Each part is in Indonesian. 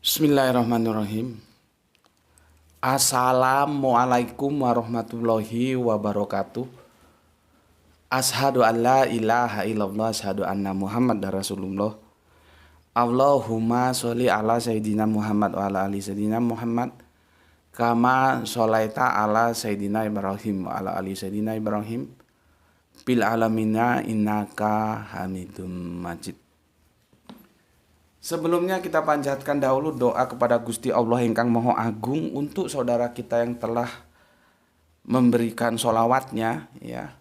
Bismillahirrahmanirrahim. Assalamualaikum warahmatullahi wabarakatuh. Ashadu an la ilaha illallah, ashadu anna Muhammad Rasulullah. Allahumma sholli ala Sayyidina Muhammad wa ala ali Sayyidina Muhammad kama sholaita ala Sayyidina Ibrahim wa ala ali Sayyidina Ibrahim bil alamina innaka hamidum majid. Sebelumnya kita panjatkan dahulu doa kepada Gusti Allah Ingkang Maha Agung untuk saudara kita yang telah memberikan sholawatnya, ya,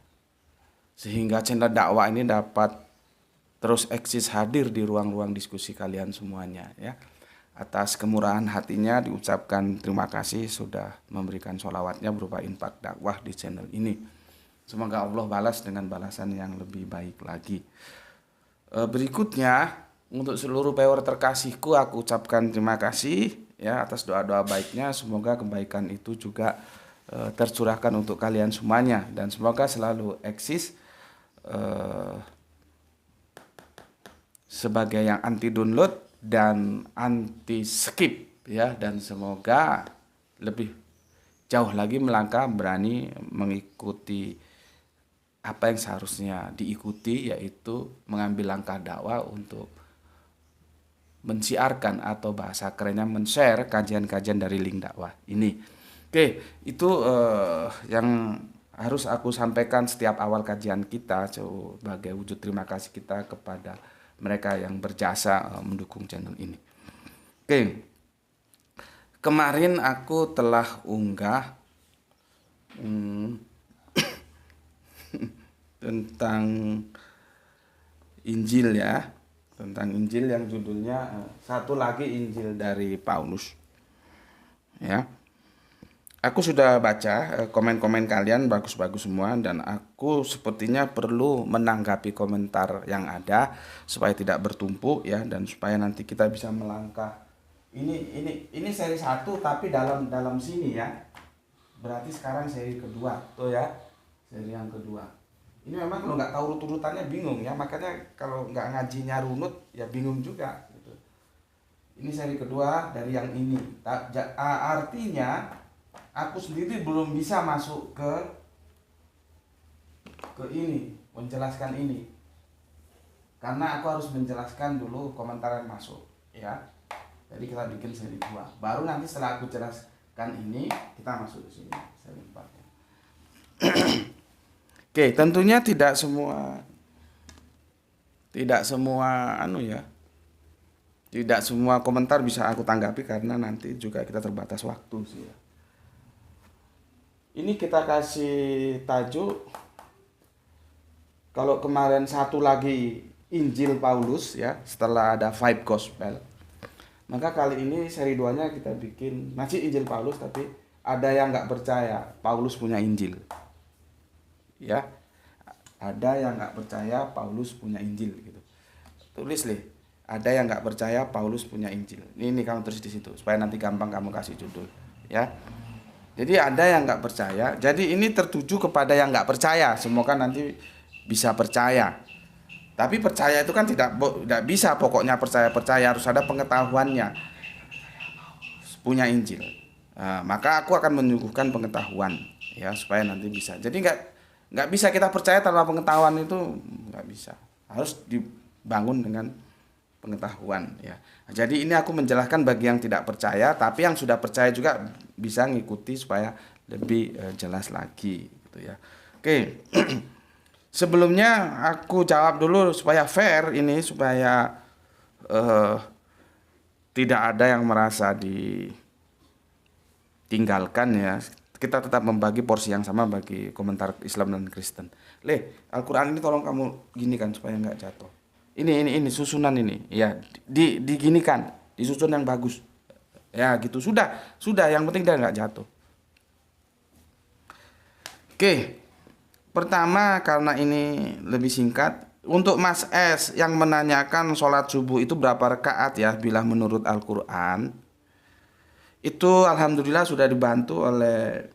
sehingga channel dakwah ini dapat terus eksis hadir di ruang-ruang diskusi kalian semuanya, ya. Atas kemurahan hatinya diucapkan terima kasih sudah memberikan sholawatnya berupa infak dakwah di channel ini. Semoga Allah balas dengan balasan yang lebih baik lagi. Berikutnya, untuk seluruh viewer terkasihku, aku ucapkan terima kasih, ya, atas doa-doa baiknya. Semoga kebaikan itu juga tercurahkan untuk kalian semuanya, dan semoga selalu eksis sebagai yang anti download dan anti skip, ya, dan semoga lebih jauh lagi melangkah berani mengikuti apa yang seharusnya diikuti, yaitu mengambil langkah dakwah untuk mensiarkan atau bahasa kerennya men-share kajian-kajian dari link dakwah ini. Oke, itu yang harus aku sampaikan setiap awal kajian kita sebagai wujud terima kasih kita kepada mereka yang berjasa mendukung channel ini. Oke, kemarin aku telah unggah tentang Injil, ya, tentang Injil yang judulnya satu lagi Injil dari Paulus, ya. Aku sudah baca komen-komen kalian, bagus-bagus semua, dan aku sepertinya perlu menanggapi komentar yang ada supaya tidak bertumpuk, ya, dan supaya nanti kita bisa melangkah. Ini seri 1 tapi dalam sini, ya. Berarti sekarang seri kedua, tuh, ya. Seri yang kedua. Ini memang kalau nggak tahu urut-urutannya bingung, ya, makanya kalau nggak ngajinya runut ya bingung juga gitu. Ini seri kedua dari yang ini. Artinya aku sendiri belum bisa masuk ke ini, menjelaskan ini, karena aku harus menjelaskan dulu komentar yang masuk, ya. Jadi kita bikin seri 2, baru nanti setelah aku jelaskan ini kita masuk ke sini seri 4. Oke, tentunya tidak semua tidak semua komentar bisa aku tanggapi karena nanti juga kita terbatas waktu sih, ya. Ini kita kasih tajuk, kalau kemarin satu lagi Injil Paulus, ya, setelah ada 5 Gospel. Maka kali ini seri 2-nya kita bikin masih Injil Paulus, tapi ada yang nggak percaya Paulus punya Injil. Ya, ada yang nggak percaya Paulus punya Injil gitu. Tulis deh, ada yang nggak percaya Paulus punya Injil. Ini kamu tulis di situ supaya nanti gampang kamu kasih judul, ya. Jadi ada yang nggak percaya. Jadi ini tertuju kepada yang nggak percaya. Semoga nanti bisa percaya. Tapi percaya itu kan tidak bisa. Pokoknya percaya harus ada pengetahuannya. Punya Injil. Nah, maka aku akan menyuguhkan pengetahuan, ya, supaya nanti bisa. Jadi nggak bisa kita percaya tanpa pengetahuan, itu nggak bisa. Harus dibangun dengan pengetahuan, ya. Jadi ini aku menjelaskan bagi yang tidak percaya, tapi yang sudah percaya juga bisa ngikuti supaya lebih jelas lagi, gitu, ya. Oke. Sebelumnya aku jawab dulu supaya fair ini, supaya tidak ada yang merasa ditinggalkan, ya. Kita tetap membagi porsi yang sama bagi komentar Islam dan Kristen. Al-Quran ini tolong kamu ginikan supaya nggak jatuh. Ini susunan ini, ya, diginikan, disusun yang bagus, ya, gitu. Sudah, yang penting dia nggak jatuh. Oke, pertama karena ini lebih singkat, untuk Mas S yang menanyakan sholat subuh itu berapa rakaat, ya, bila menurut Al-Quran. Itu alhamdulillah sudah dibantu oleh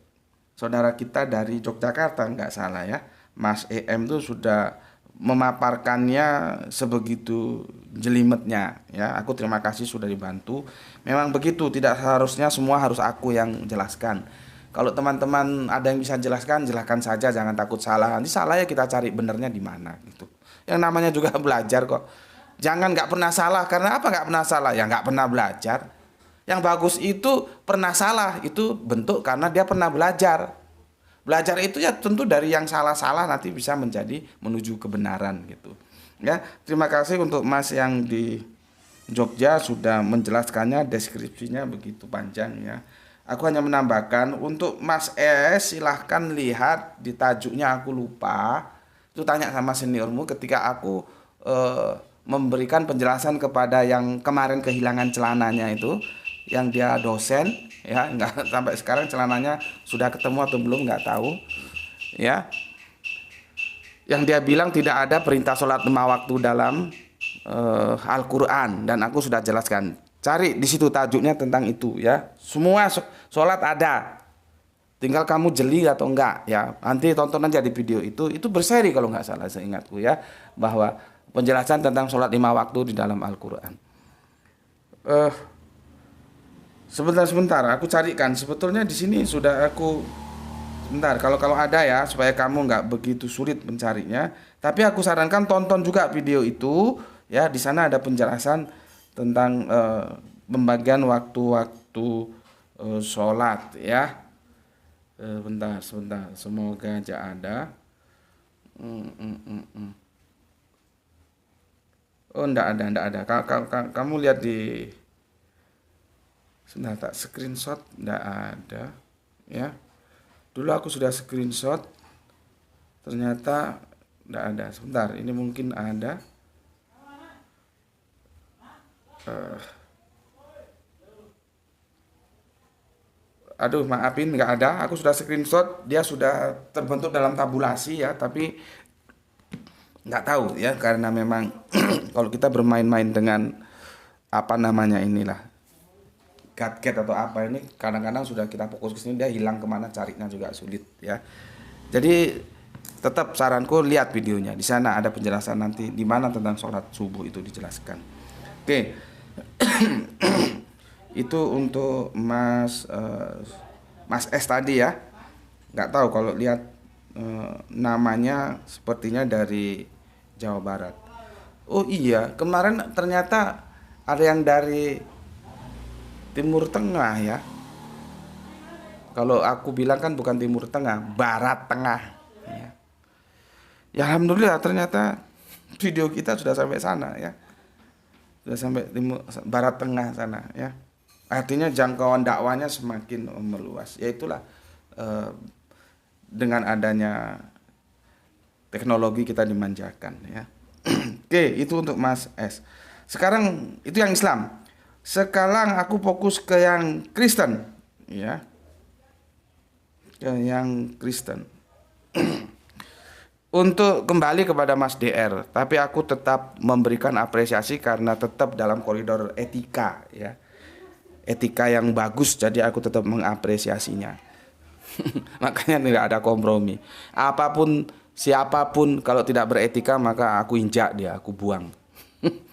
saudara kita dari Yogyakarta, nggak salah, ya, Mas EM itu sudah memaparkannya sebegitu jelimetnya ya. Aku terima kasih sudah dibantu. Memang begitu, tidak harusnya semua harus aku yang jelaskan. Kalau teman-teman ada yang bisa jelaskan, jelaskan saja, jangan takut salah. Nanti salah ya kita cari benernya di mana gitu. Yang namanya juga belajar kok. Jangan nggak pernah salah, karena apa nggak pernah salah? Ya nggak pernah belajar. Yang bagus itu pernah salah, itu bentuk karena dia pernah belajar. Belajar itu ya tentu dari yang salah-salah nanti bisa menjadi menuju kebenaran gitu. Ya, terima kasih untuk Mas yang di Jogja sudah menjelaskannya, deskripsinya begitu panjang ya. Aku hanya menambahkan untuk Mas S, silahkan lihat di tajuknya, aku lupa. Itu tanya sama seniormu ketika aku memberikan penjelasan kepada yang kemarin kehilangan celananya itu, yang dia dosen ya, nggak sampai sekarang celananya sudah ketemu atau belum nggak tahu ya, yang dia bilang tidak ada perintah sholat 5 waktu dalam Al-Quran, dan aku sudah jelaskan, cari di situ tajuknya tentang itu ya. Semua sholat ada, tinggal kamu jeli atau enggak ya. Nanti tonton aja di video itu berseri kalau nggak salah seingatku ya, bahwa penjelasan tentang sholat 5 waktu di dalam Al-Quran. Sebentar, aku carikan. Sebetulnya di sini sudah aku, sebentar, kalau ada ya, supaya kamu nggak begitu sulit mencarinya. Tapi aku sarankan tonton juga video itu ya. Di sana ada penjelasan tentang pembagian waktu-waktu sholat ya. Sebentar, semoga aja ada. Oh, enggak ada. Kamu lihat di, sebentar, tak screenshot, enggak ada ya. Dulu aku sudah screenshot, ternyata enggak ada. Sebentar, ini mungkin ada. Aduh, maafin, nggak ada. Aku sudah screenshot, dia sudah terbentuk dalam tabulasi ya, tapi nggak tahu ya, karena memang kalau kita bermain-main dengan apa namanya inilah, gadget atau apa ini, kadang-kadang sudah kita fokus ke sini dia hilang kemana, carinya juga sulit ya. Jadi tetap saranku lihat videonya, di sana ada penjelasan nanti di mana tentang sholat subuh itu dijelaskan. Oke. Itu untuk Mas S tadi ya. Nggak tahu kalau lihat namanya sepertinya dari Jawa Barat. Oh iya, kemarin ternyata ada yang dari Timur Tengah ya. Kalau aku bilang kan bukan Timur Tengah, Barat Tengah ya. Ya alhamdulillah ternyata video kita sudah sampai sana ya. Sudah sampai Barat Tengah sana ya. Artinya jangkauan dakwanya semakin meluas. Ya itulah dengan adanya teknologi kita dimanjakan ya. Oke, itu untuk Mas S. Sekarang itu yang Islam. Sekarang aku fokus ke yang Kristen ya. Ke yang Kristen. Untuk kembali kepada Mas DR, tapi aku tetap memberikan apresiasi karena tetap dalam koridor etika ya. Etika yang bagus, jadi aku tetap mengapresiasinya. Makanya tidak ada kompromi. Apapun, siapapun kalau tidak beretika maka aku injak dia, aku buang.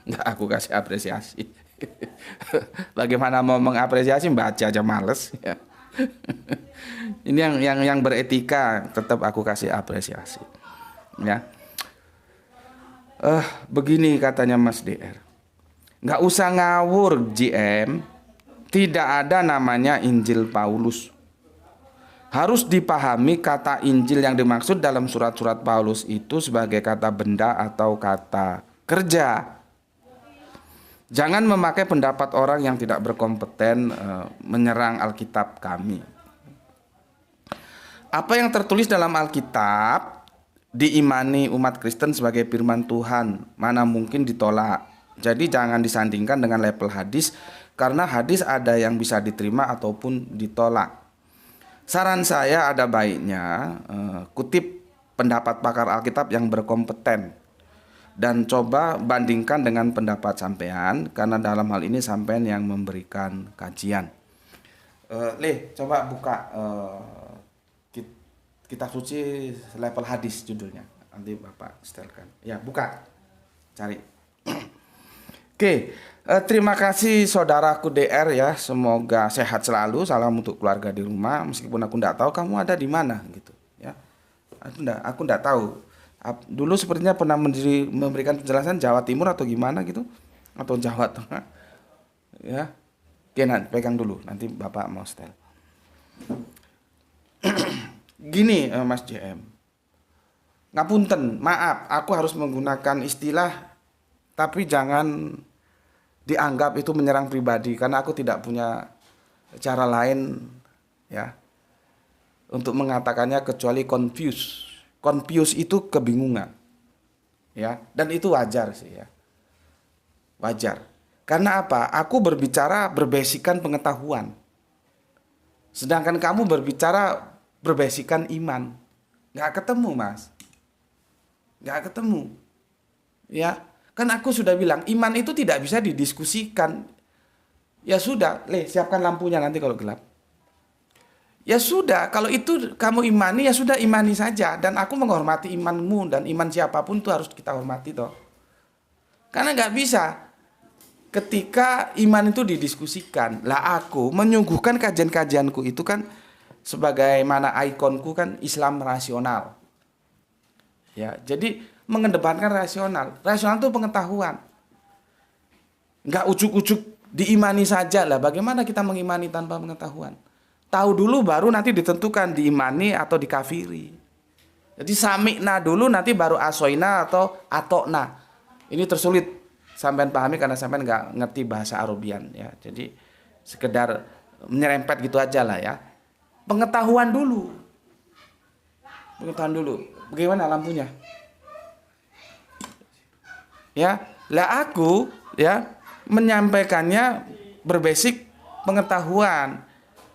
Nggak aku kasih apresiasi. Bagaimana mau mengapresiasi, baca aja males ya. Ini yang beretika tetap aku kasih apresiasi. Ya. Begini katanya Mas DR. Nggak usah ngawur JM. Tidak ada namanya Injil Paulus. Harus dipahami kata Injil yang dimaksud dalam surat-surat Paulus itu sebagai kata benda atau kata kerja. Jangan memakai pendapat orang yang tidak berkompeten menyerang Alkitab kami. Apa yang tertulis dalam Alkitab diimani umat Kristen sebagai firman Tuhan, mana mungkin ditolak. Jadi jangan disandingkan dengan level hadis, karena hadis ada yang bisa diterima ataupun ditolak. Saran saya ada baiknya kutip pendapat pakar Alkitab yang berkompeten dan coba bandingkan dengan pendapat sampean, karena dalam hal ini sampean yang memberikan kajian. Coba buka kitab suci level hadis judulnya. Nanti Bapak setelkan. Ya, buka. Cari. Oke, terima kasih saudaraku DR ya. Semoga sehat selalu. Salam untuk keluarga di rumah. Meskipun aku enggak tahu kamu ada di mana gitu ya. Aku enggak tahu. Dulu sepertinya pernah memberikan penjelasan Jawa Timur atau gimana gitu, atau Jawa Tengah. Ya. Oke, nanti pegang dulu. Nanti Bapak mau setel. Gini, Mas JM. Ngapunten, maaf, aku harus menggunakan istilah, tapi jangan dianggap itu menyerang pribadi, karena aku tidak punya cara lain ya untuk mengatakannya kecuali confused. Confused itu kebingungan ya, dan itu wajar sih ya, wajar. Karena apa? Aku berbicara berbasikan pengetahuan, sedangkan kamu berbicara berbasikan iman. Nggak ketemu, Mas. Nggak ketemu. Ya, kan aku sudah bilang iman itu tidak bisa didiskusikan. Ya sudah, siapkan lampunya nanti kalau gelap. Ya sudah, kalau itu kamu imani, ya sudah imani saja. Dan aku menghormati imanmu, dan iman siapapun itu harus kita hormati toh. Karena nggak bisa ketika iman itu didiskusikan. Lah aku menyuguhkan kajian-kajianku itu kan sebagaimana ikonku kan Islam rasional. Ya, jadi mengedepankan rasional. Rasional itu pengetahuan. Enggak ujuk-ujuk diimani saja lah. Bagaimana kita mengimani tanpa pengetahuan? Tahu dulu baru nanti ditentukan diimani atau dikafiri. Jadi sami'na dulu nanti baru asoina atau atokna. Ini tersulit sampean pahami karena sampean enggak ngerti bahasa Arabian ya. Jadi sekedar menyerempet gitu aja lah ya. Pengetahuan dulu. Pengetahuan dulu. Bagaimana lampunya? Ya, lah aku ya menyampaikannya berbasic pengetahuan.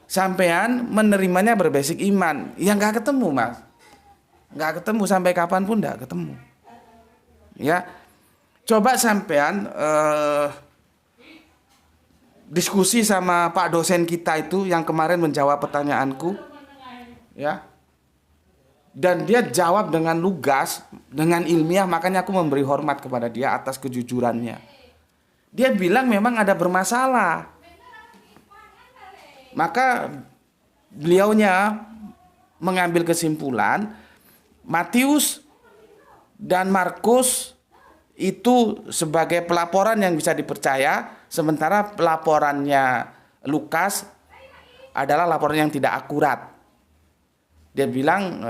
Sampean menerimanya berbasic iman. Ya nggak ketemu, Mas. Nggak ketemu sampai kapanpun nggak ketemu. Ya, coba sampean diskusi sama Pak dosen kita itu yang kemarin menjawab pertanyaanku, ya. Dan dia jawab dengan lugas, dengan ilmiah, makanya aku memberi hormat kepada dia atas kejujurannya. Dia bilang memang ada bermasalah. Maka beliaunya mengambil kesimpulan Matius dan Markus itu sebagai pelaporan yang bisa dipercaya, sementara pelaporannya Lukas adalah laporan yang tidak akurat. Dia bilang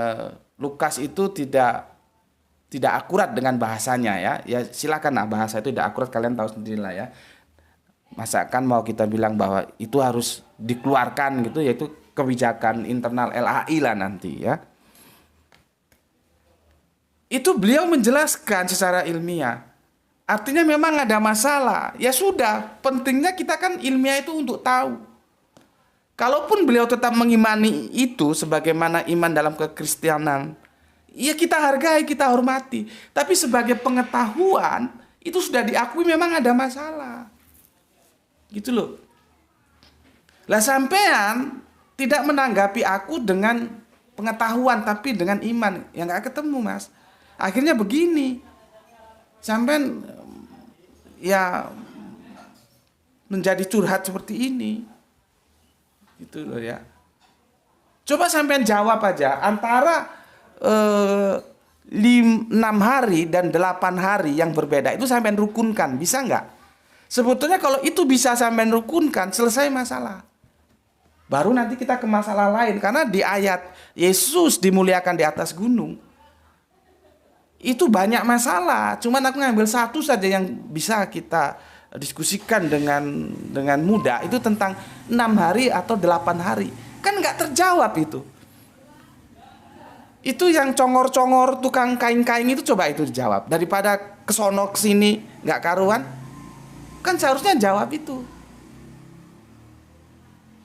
Lukas itu tidak akurat dengan bahasanya ya. Ya silakan lah, bahasa itu tidak akurat, kalian tahu sendiri lah ya. Masakan mau kita bilang bahwa itu harus dikeluarkan gitu, yaitu kebijakan internal LHI lah nanti ya. Itu beliau menjelaskan secara ilmiah. Artinya memang ada masalah. Ya sudah, pentingnya kita kan ilmiah itu untuk tahu. Kalaupun beliau tetap mengimani itu sebagaimana iman dalam kekristenan, ya kita hargai, kita hormati. Tapi sebagai pengetahuan, itu sudah diakui memang ada masalah. Gitu loh. Lah sampean tidak menanggapi aku dengan pengetahuan, tapi dengan iman. Ya nggak ketemu, Mas. Akhirnya begini. Sampean ya menjadi curhat seperti ini. Gitu loh ya. Coba sampean jawab aja antara 6 hari dan 8 hari yang berbeda itu sampean rukunkan, bisa nggak? Sebetulnya kalau itu bisa sampean rukunkan, selesai masalah. Baru nanti kita ke masalah lain, karena di ayat Yesus dimuliakan di atas gunung itu banyak masalah. Cuman aku ngambil satu saja yang bisa kita diskusikan dengan mudah, itu tentang 6 hari atau 8 hari. Kan nggak terjawab itu. Itu yang congor-congor tukang kain-kain itu coba itu dijawab. Daripada kesono kesini nggak karuan, kan seharusnya jawab itu.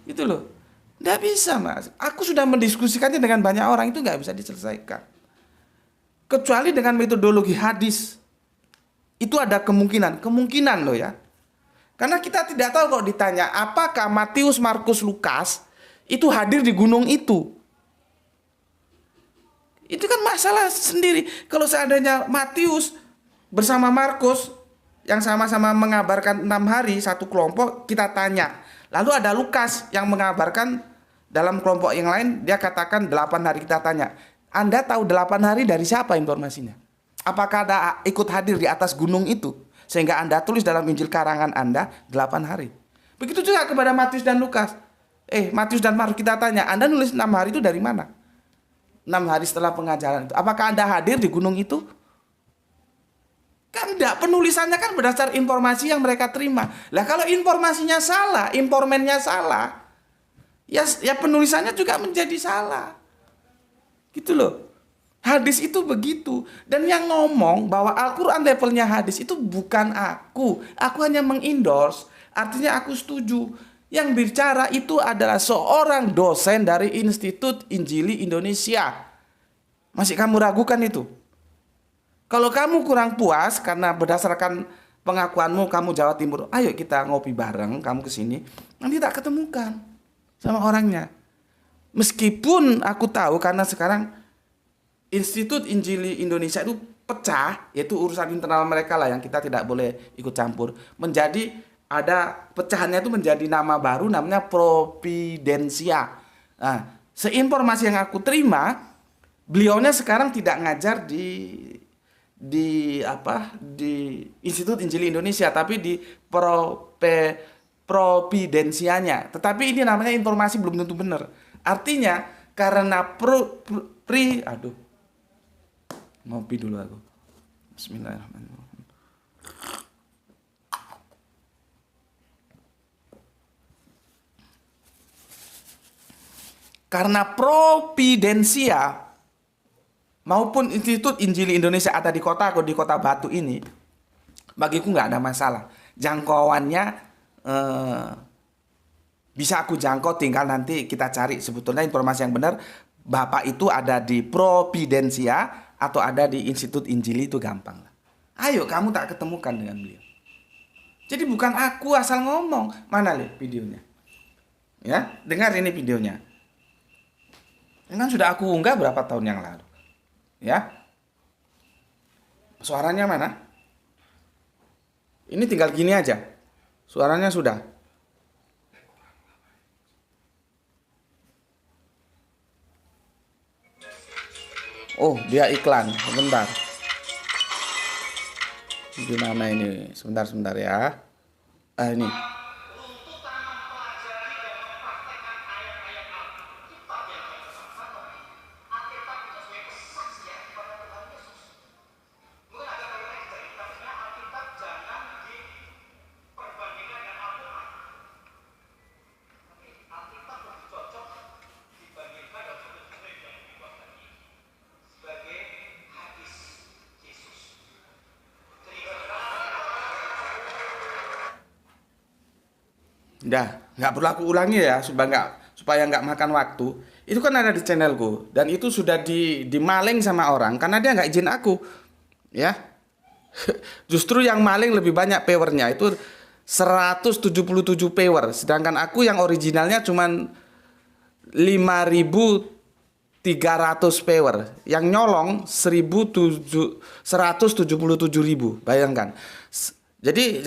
Itu loh. Nggak bisa, Mas. Aku sudah mendiskusikannya dengan banyak orang, itu nggak bisa diselesaikan. Kecuali dengan metodologi hadis. Itu ada kemungkinan loh ya. Karena kita tidak tahu kalau ditanya apakah Matius, Markus, Lukas itu hadir di gunung itu. Itu kan masalah sendiri. Kalau seandainya Matius bersama Markus yang sama-sama mengabarkan 6 hari satu kelompok, kita tanya. Lalu ada Lukas yang mengabarkan dalam kelompok yang lain, dia katakan 8 hari, kita tanya. Anda tahu 8 hari dari siapa informasinya? Apakah Anda ikut hadir di atas gunung itu? Sehingga Anda tulis dalam Injil karangan Anda 8 hari. Begitu juga kepada Matius dan Lukas. Matius dan Markus kita tanya, Anda nulis 6 hari itu dari mana? 6 hari setelah pengajaran itu. Apakah Anda hadir di gunung itu? Kan enggak, penulisannya kan berdasar informasi yang mereka terima. Lah kalau informasinya salah, informannya salah, ya penulisannya juga menjadi salah. Gitu loh. Hadis itu begitu. Dan yang ngomong bahwa Al-Quran levelnya hadis itu bukan aku. Aku hanya mengendorse. Artinya aku setuju. Yang bicara itu adalah seorang dosen dari Institut Injili Indonesia. Masih kamu ragukan itu? Kalau kamu kurang puas karena berdasarkan pengakuanmu kamu Jawa Timur, ayo kita ngopi bareng, kamu kesini. Nanti tak ketemukan sama orangnya. Meskipun aku tahu karena sekarang Institut Injili Indonesia itu pecah, yaitu urusan internal mereka lah yang kita tidak boleh ikut campur. Menjadi ada pecahannya itu menjadi nama baru namanya Providensia. Nah, seinformasi yang aku terima, beliaunya sekarang tidak ngajar di Institut Injili Indonesia, tapi di Providensianya. Tetapi ini namanya informasi belum tentu benar. Artinya karena ngopi dulu aku. Bismillahirrahmanirrahim. Karena Providensia maupun Institut Injili Indonesia ada di kotaku, di Kota Batu ini, bagiku nggak ada masalah. Jangkauannya bisa aku jangkau, tinggal nanti kita cari sebetulnya informasi yang benar. Bapak itu ada di Providensia atau ada di Institut Injili, itu gampang. Ayo kamu tak ketemukan dengan beliau. Jadi bukan aku asal ngomong. Mana lihat videonya? Ya, dengar ini videonya. Ini kan sudah aku unggah berapa tahun yang lalu. Ya. Suaranya mana? Ini tinggal gini aja. Suaranya sudah. Oh, dia iklan. Sebentar. Di mana ini? Sebentar ya. Ini. Nggak perlu aku ulangi ya, supaya nggak makan waktu. Itu kan ada di channelku dan itu sudah dimaling sama orang karena dia nggak izin aku, ya. Justru yang maling lebih banyak powernya, itu 177 power, sedangkan aku yang originalnya cuman 5.300 power, yang nyolong 177.000, bayangkan. Jadi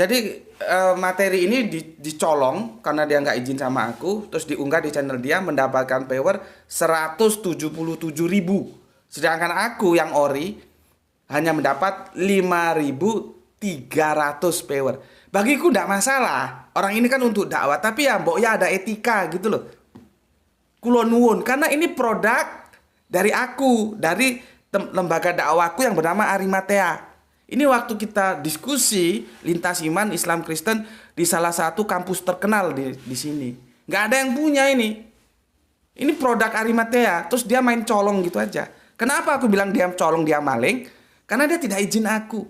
materi ini dicolong karena dia nggak izin sama aku, terus diunggah di channel dia, mendapatkan power 177.000. Sedangkan aku yang ori hanya mendapat 5.300 power. Bagiku nggak masalah. Orang ini kan untuk dakwah, tapi ya mbok ya ada etika gitu loh. Kulo nuwun, karena ini produk dari aku, dari lembaga dakwahku yang bernama Arimatea. Ini waktu kita diskusi lintas iman Islam Kristen di salah satu kampus terkenal di sini. Nggak ada yang punya ini. Ini produk Arimatea. Terus dia main colong gitu aja. Kenapa aku bilang dia colong, dia maling? Karena dia tidak izin aku.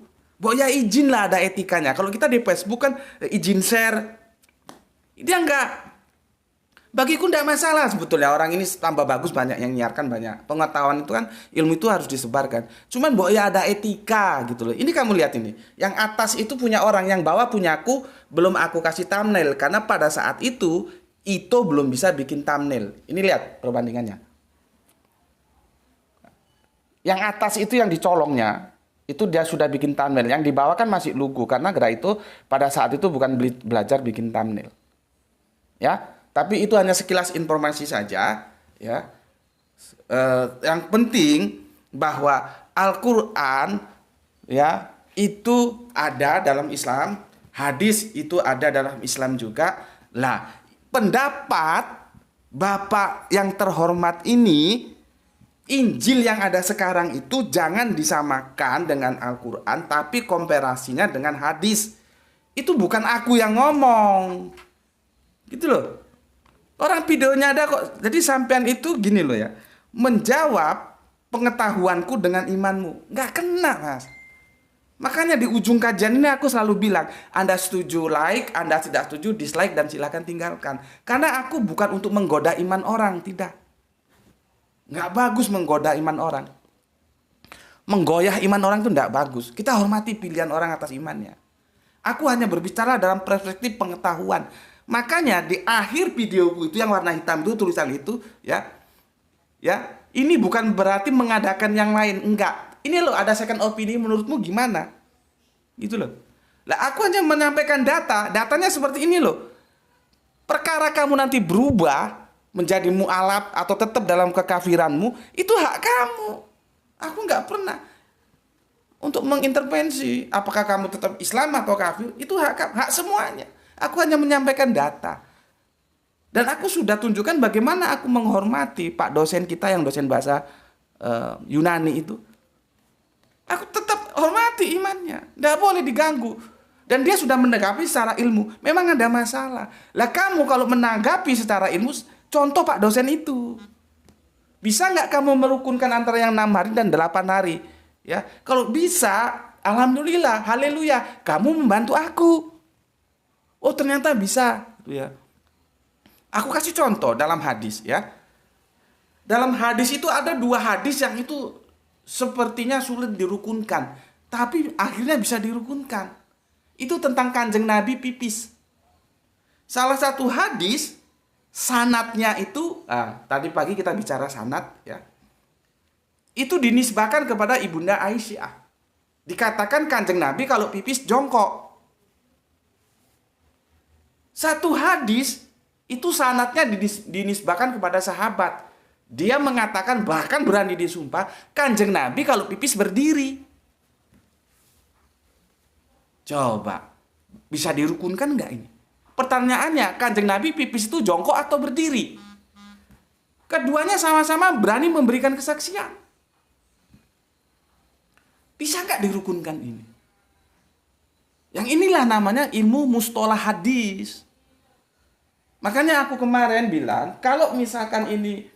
Ya izin lah, ada etikanya. Kalau kita di Facebook kan izin share. Dia nggak. Bagiku tidak masalah sebetulnya, orang ini tambah bagus, banyak yang nyiarkan, banyak pengetahuan itu kan, ilmu itu harus disebarkan. Cuman ya ada etika gitu loh. Ini kamu lihat ini, yang atas itu punya orang, yang bawah punya aku, belum aku kasih thumbnail karena pada saat itu belum bisa bikin thumbnail. Ini lihat perbandingannya. Yang atas itu yang dicolongnya, itu dia sudah bikin thumbnail. Yang di bawah kan masih lugu, karena Gra itu pada saat itu bukan belajar bikin thumbnail. Ya, tapi itu hanya sekilas informasi saja. Ya, yang penting bahwa Al-Quran ya itu ada dalam Islam, hadis itu ada dalam Islam juga. Lah, pendapat Bapak yang terhormat ini, Injil yang ada sekarang itu jangan disamakan dengan Al-Quran, tapi komparasinya dengan hadis. Itu bukan aku yang ngomong. Gitu loh. Orang videonya ada kok. Jadi sampean itu gini loh ya. Menjawab pengetahuanku dengan imanmu. Nggak kena, Mas. Makanya di ujung kajian ini aku selalu bilang, Anda setuju like, Anda tidak setuju dislike, dan silakan tinggalkan. Karena aku bukan untuk menggoda iman orang, tidak. Nggak bagus menggoda iman orang. Menggoyah iman orang itu nggak bagus. Kita hormati pilihan orang atas imannya. Aku hanya berbicara dalam perspektif pengetahuan. Makanya di akhir videoku itu yang warna hitam itu tulisan itu ya. Ya, ini bukan berarti mengadakan yang lain, enggak. Ini loh ada second opinion, menurutmu gimana? Gitu loh. Lah aku hanya menyampaikan data, datanya seperti ini loh. Perkara kamu nanti berubah menjadi mu'alaf atau tetap dalam kekafiranmu, itu hak kamu. Aku nggak pernah untuk mengintervensi apakah kamu tetap Islam atau kafir, itu hak kamu, hak semuanya. Aku hanya menyampaikan data. Dan aku sudah tunjukkan bagaimana aku menghormati Pak dosen kita yang dosen bahasa Yunani itu. Aku tetap hormati imannya, tidak boleh diganggu. Dan dia sudah menanggapi secara ilmu. Memang ada masalah. Lah kamu kalau menanggapi secara ilmu, contoh Pak dosen itu. Bisa nggak kamu merukunkan antara yang 6 hari dan 8 hari? Ya, kalau bisa, alhamdulillah, haleluya, kamu membantu aku. Oh ternyata bisa, ya. Aku kasih contoh dalam hadis, ya. Dalam hadis itu ada 2 hadis yang itu sepertinya sulit dirukunkan, tapi akhirnya bisa dirukunkan. Itu tentang Kanjeng Nabi pipis. Salah satu hadis sanadnya itu, tadi pagi kita bicara sanad, ya. Itu dinisbahkan kepada Ibunda Aisyah. Dikatakan Kanjeng Nabi kalau pipis jongkok. Satu hadis itu sanadnya dinisbahkan kepada sahabat. Dia mengatakan, bahkan berani disumpah, Kanjeng Nabi kalau pipis berdiri. Coba, bisa dirukunkan nggak ini? Pertanyaannya, Kanjeng Nabi pipis itu jongkok atau berdiri? Keduanya sama-sama berani memberikan kesaksian. Bisa nggak dirukunkan ini? Yang inilah namanya ilmu mustolah hadis. Makanya aku kemarin bilang, kalau misalkan ini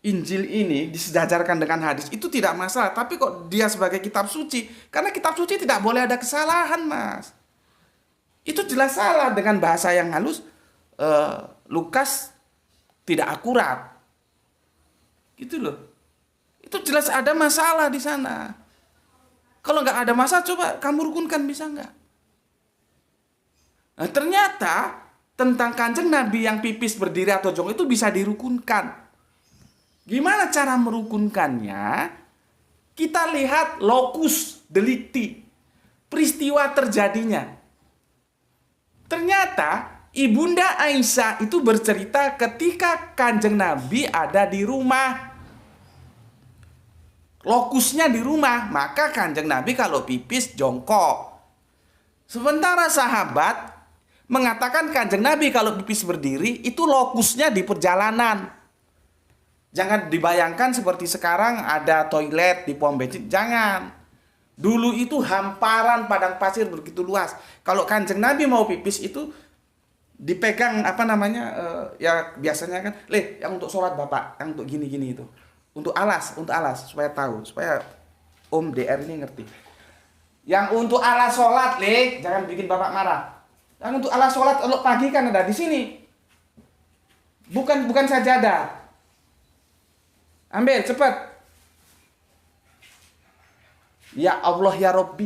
Injil ini disejajarkan dengan hadis, itu tidak masalah. Tapi kok dia sebagai kitab suci? Karena kitab suci tidak boleh ada kesalahan, Mas. Itu jelas salah dengan bahasa yang halus. Lukas tidak akurat. Gitu loh. Itu jelas ada masalah di sana. Kalau nggak ada masalah, coba kamu rukunkan, bisa nggak? Nah, ternyata tentang Kanjeng Nabi yang pipis berdiri atau jongkok itu bisa dirukunkan. Gimana cara merukunkannya? Kita lihat locus delicti, peristiwa terjadinya. Ternyata Ibunda Aisyah itu bercerita ketika Kanjeng Nabi ada di rumah. Lokusnya di rumah, maka Kanjeng Nabi kalau pipis jongkok. Sementara sahabat mengatakan Kanjeng Nabi kalau pipis berdiri itu lokusnya di perjalanan. Jangan dibayangkan seperti sekarang ada toilet di pom bensin, jangan. Dulu itu hamparan padang pasir begitu luas. Kalau Kanjeng Nabi mau pipis itu dipegang ya biasanya kan, yang untuk sholat Bapak, yang untuk gini-gini itu. Untuk alas supaya tahu, supaya Om DR ini ngerti. Yang untuk alas sholat, jangan bikin Bapak marah. Yang untuk alas sholat kalau pagi kan ada di sini. Bukan sajadah. Ambil cepat. Ya Allah ya Rabbi.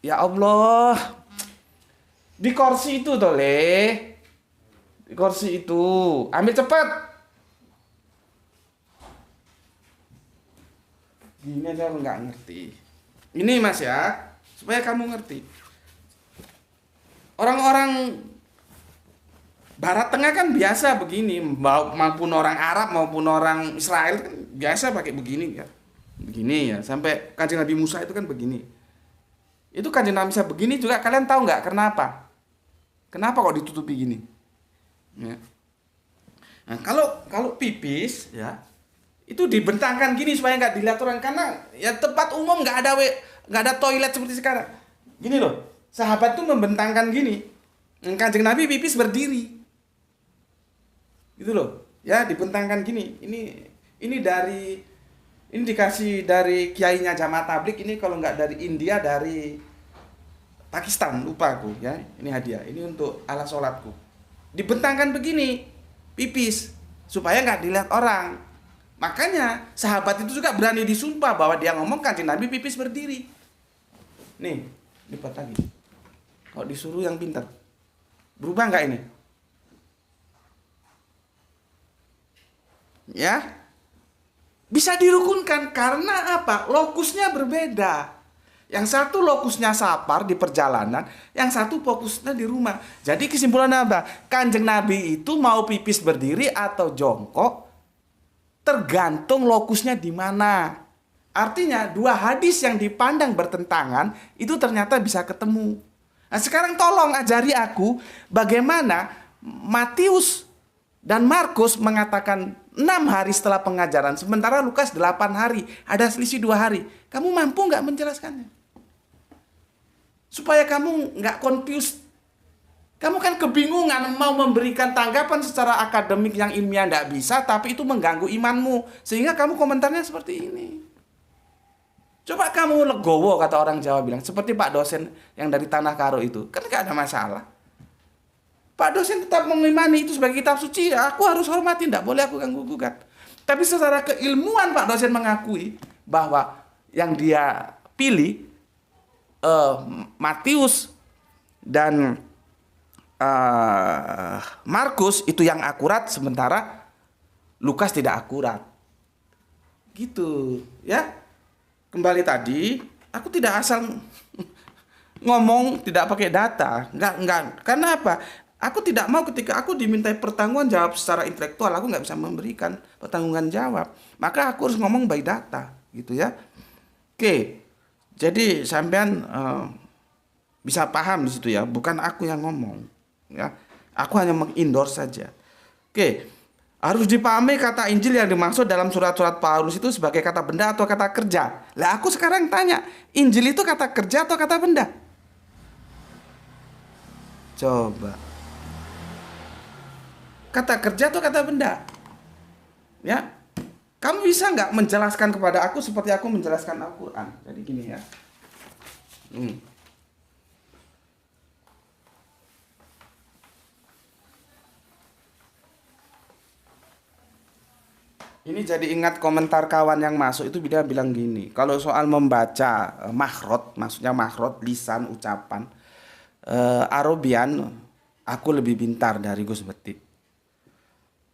Ya Allah. Di kursi itu toh, Di kursi itu. Ambil cepat. Gini aja lu nggak ngerti. Ini Mas ya, supaya kamu ngerti. Orang-orang Barat Tengah kan biasa begini, maupun orang Arab maupun orang Israel kan biasa pakai begini ya. Begini ya, sampai Kanjeng Nabi Musa itu kan begini. Itu Kanjeng Nabi Musa begini juga kalian tahu nggak kenapa? Kenapa kok ditutupi gini? Ya. Nah, kalau pipis ya itu dibentangkan gini supaya nggak dilihat orang, karena ya tempat umum nggak ada toilet seperti sekarang. Gini loh, sahabat tuh membentangkan gini. Kanjeng Nabi pipis berdiri. Gitu loh. Ya, dibentangkan gini. Ini dikasih dari kiainya Jamaah Tabligh, ini kalau nggak dari India, dari Pakistan, lupa aku ya. Ini hadiah. Ini untuk alat sholatku. Dibentangkan begini, pipis supaya nggak dilihat orang. Makanya sahabat itu juga berani disumpah bahwa dia ngomong Kanjeng Nabi pipis berdiri. Nih, lipat lagi. Kalau disuruh yang pintar. Berubah nggak ini? Ya, bisa dirukunkan karena apa? Lokusnya berbeda. Yang satu lokusnya safar di perjalanan, yang satu fokusnya di rumah. Jadi kesimpulannya apa? Kanjeng Nabi itu mau pipis berdiri atau jongkok, tergantung lokusnya di mana. Artinya dua hadis yang dipandang bertentangan itu ternyata bisa ketemu. Nah sekarang tolong ajari aku bagaimana Matius dan Markus mengatakan 6 hari setelah pengajaran, sementara Lukas 8 hari, ada selisih 2 hari. Kamu mampu nggak menjelaskannya? Supaya kamu nggak confused. Kamu kan kebingungan mau memberikan tanggapan secara akademik yang ilmiah nggak bisa, tapi itu mengganggu imanmu. Sehingga kamu komentarnya seperti ini. Coba kamu legowo, kata orang Jawa bilang. Seperti Pak dosen yang dari Tanah Karo itu. Kan nggak ada masalah. Pak dosen tetap mengimani itu sebagai kitab suci, ya, aku harus hormati, tidak boleh aku ganggu-gugat. Tapi secara keilmuan Pak dosen mengakui bahwa yang dia pilih Matius dan Markus itu yang akurat, sementara Lukas tidak akurat. Gitu, ya. Kembali tadi, aku tidak asal ngomong tidak pakai data, enggak. Karena apa? Aku tidak mau ketika aku dimintai pertanggungan jawab secara intelektual, aku nggak bisa memberikan pertanggungan jawab. Maka aku harus ngomong by data, gitu ya. Oke, jadi sampean bisa paham di situ ya. Bukan aku yang ngomong, ya. Aku hanya mengendorse saja. Oke, harus dipahami kata Injil yang dimaksud dalam surat-surat Paulus itu sebagai kata benda atau kata kerja. Lah aku sekarang tanya, Injil itu kata kerja atau kata benda? Coba. Kata kerja atau kata benda? Ya, kamu bisa nggak menjelaskan kepada aku seperti aku menjelaskan Al-Quran? Jadi gini ya. Ini jadi ingat komentar kawan yang masuk itu dia bilang gini. Kalau soal membaca makhraj, maksudnya makhraj lisan ucapan Arabian, aku lebih pintar dari Gus Betik.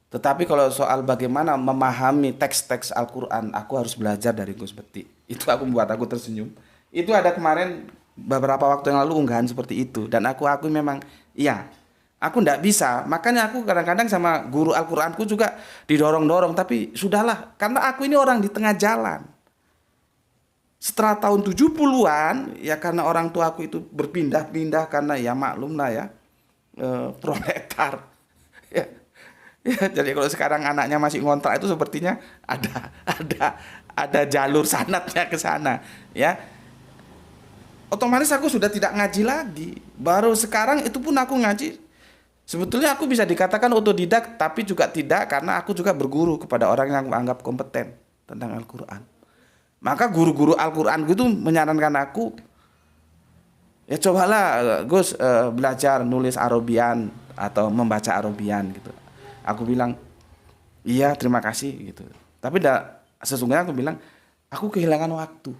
Tetapi kalau soal bagaimana memahami teks-teks Al-Quran, aku harus belajar dari Gus Betik. Itu membuat aku tersenyum. Itu ada kemarin beberapa waktu yang lalu unggahan seperti itu. Dan aku memang, iya, aku ndak bisa. Makanya aku kadang-kadang sama guru Al-Quranku juga didorong-dorong. Tapi sudahlah, karena aku ini orang di tengah jalan. Setelah tahun 70-an, ya karena orang tua aku itu berpindah-pindah karena ya maklum lah ya, proletar. Ya. Ya, jadi kalau sekarang anaknya masih ngontrak itu sepertinya ada jalur sanatnya ke sana, ya. Otomatis aku sudah tidak ngaji lagi. Baru sekarang itu pun aku ngaji. Sebetulnya aku bisa dikatakan otodidak, tapi juga tidak karena aku juga berguru kepada orang yang menganggap kompeten tentang Al-Quran. Maka guru-guru Al-Quran itu menyarankan aku, ya cobalah Gus belajar nulis Arabian atau membaca Arabian gitu. Aku bilang, iya terima kasih gitu. Tapi sesungguhnya aku bilang, aku kehilangan waktu.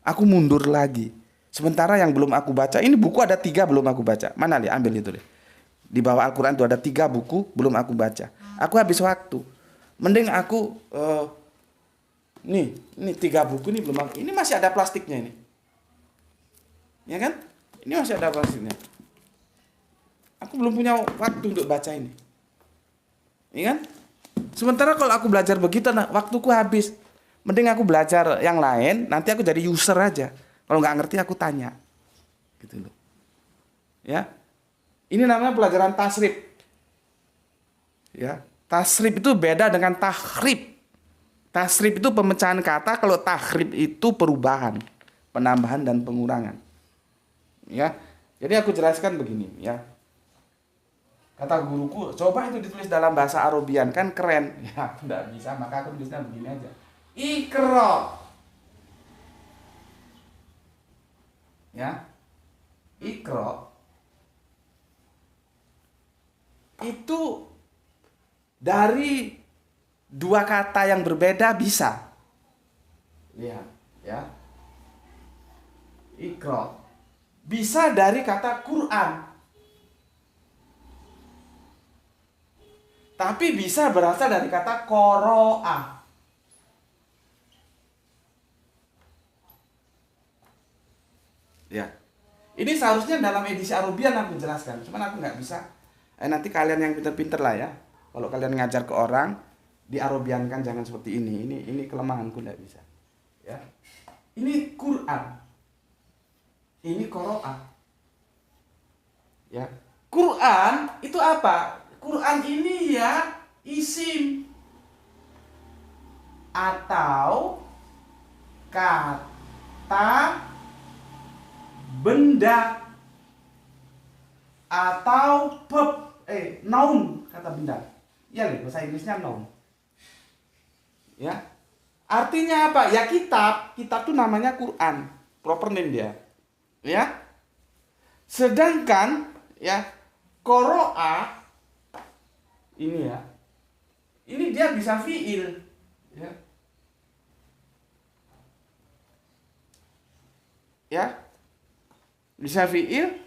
Aku mundur lagi. Sementara yang belum aku baca, ini buku ada 3 belum aku baca. Mana li, ambil itu deh. Di bawah Al-Quran itu ada 3 buku belum aku baca. Aku habis waktu. Mending aku Ini 3 buku ini belum aku. Ini masih ada plastiknya ini. Ya kan? Ini masih ada plastiknya. Aku belum punya waktu untuk baca ini. Ya kan? Sementara kalau aku belajar begitu, nah, waktuku habis. Mending aku belajar yang lain, nanti aku jadi user aja. Kalau nggak ngerti aku tanya. Gitu loh. Ya. Ini namanya pelajaran tasrif. Ya. Tasrif itu beda dengan tahrib. Tasrif itu pemecahan kata, kalau tahrib itu perubahan, penambahan dan pengurangan. Ya. Jadi aku jelaskan begini, ya. Kata guruku, coba itu ditulis dalam bahasa Arabian, kan keren. Ya, aku enggak bisa, maka aku tulisnya begini aja. Iqra. Ya. Iqra itu dari 2 kata yang berbeda bisa. Lihat, ya. Iqra bisa dari kata Quran. Tapi bisa berasal dari kata qoro'ah. Ya. Ini seharusnya dalam edisi Arabian aku jelaskan, cuman aku nggak bisa. Nanti kalian yang pinter-pinter lah ya. Kalau kalian ngajar ke orang, di Arabiankan jangan seperti ini. Ini kelemahanku, nggak bisa. Ya. Ini Quran. Ini qoro'ah. Ya. Quran itu apa? Quran ini ya isim atau kata benda atau noun, kata benda. Iya loh, bahasa Inggrisnya noun. Ya. Artinya apa? Ya kitab. Kitab itu namanya Quran. Proper name dia. Ya. Sedangkan ya qoro'ah ini ya. Ini dia bisa fiil, ya. Ya. Bisa fiil.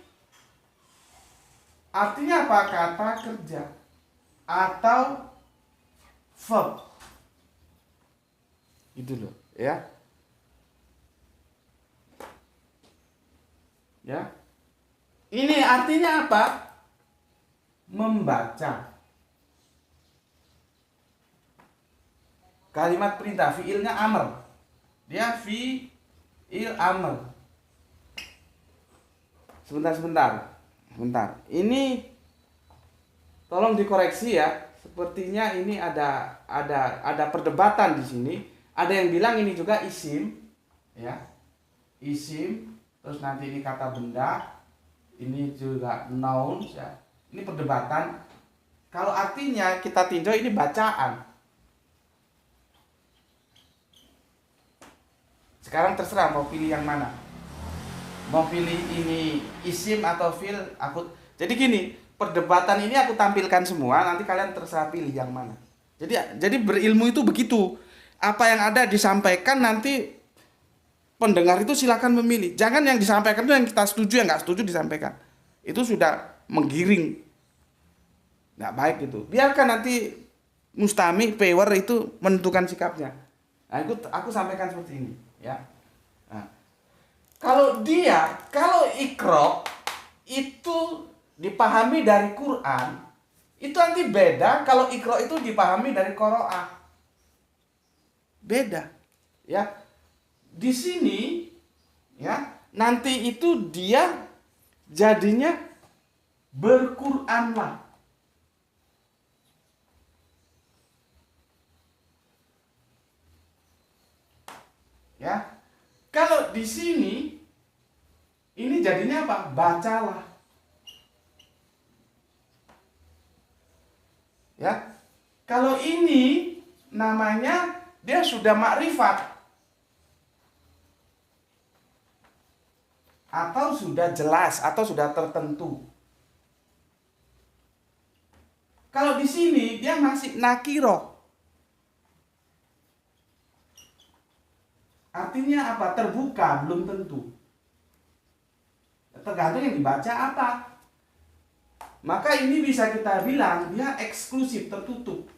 Artinya apa? Kata kerja atau verb. Gitu loh, ya. Ya. Ini artinya apa? Membaca. Kalimat perintah, fiilnya amr. Dia fiil amr. Sebentar. Ini tolong dikoreksi ya. Sepertinya ini ada perdebatan di sini. Ada yang bilang ini juga isim, ya. Isim, terus nanti ini kata benda. Ini juga noun, ya. Ini perdebatan. Kalau artinya kita tinjau ini bacaan. Sekarang terserah mau pilih yang mana. Mau pilih ini isim atau fiil, jadi gini, perdebatan ini aku tampilkan semua, nanti kalian terserah pilih yang mana. Jadi berilmu itu begitu. Apa yang ada disampaikan, nanti pendengar itu silakan memilih. Jangan yang disampaikan itu yang kita setuju, yang nggak setuju disampaikan. Itu sudah menggiring. Nggak baik itu. Biarkan nanti mustami, viewer itu menentukan sikapnya. Nah, itu aku sampaikan seperti ini. Ya. Nah, kalau Iqra itu dipahami dari Quran, itu nanti beda kalau Iqra itu dipahami dari qoro'ah. Beda. Ya. Di sini ya, nanti itu dia jadinya berquranlah. Ya. Kalau di sini ini jadinya apa? Bacalah. Ya. Kalau ini namanya dia sudah makrifat atau sudah jelas atau sudah tertentu. Kalau di sini dia masih nakiroh. Artinya apa? Terbuka, belum tentu. Tergantung yang dibaca apa. Maka ini bisa kita bilang dia eksklusif, tertutup.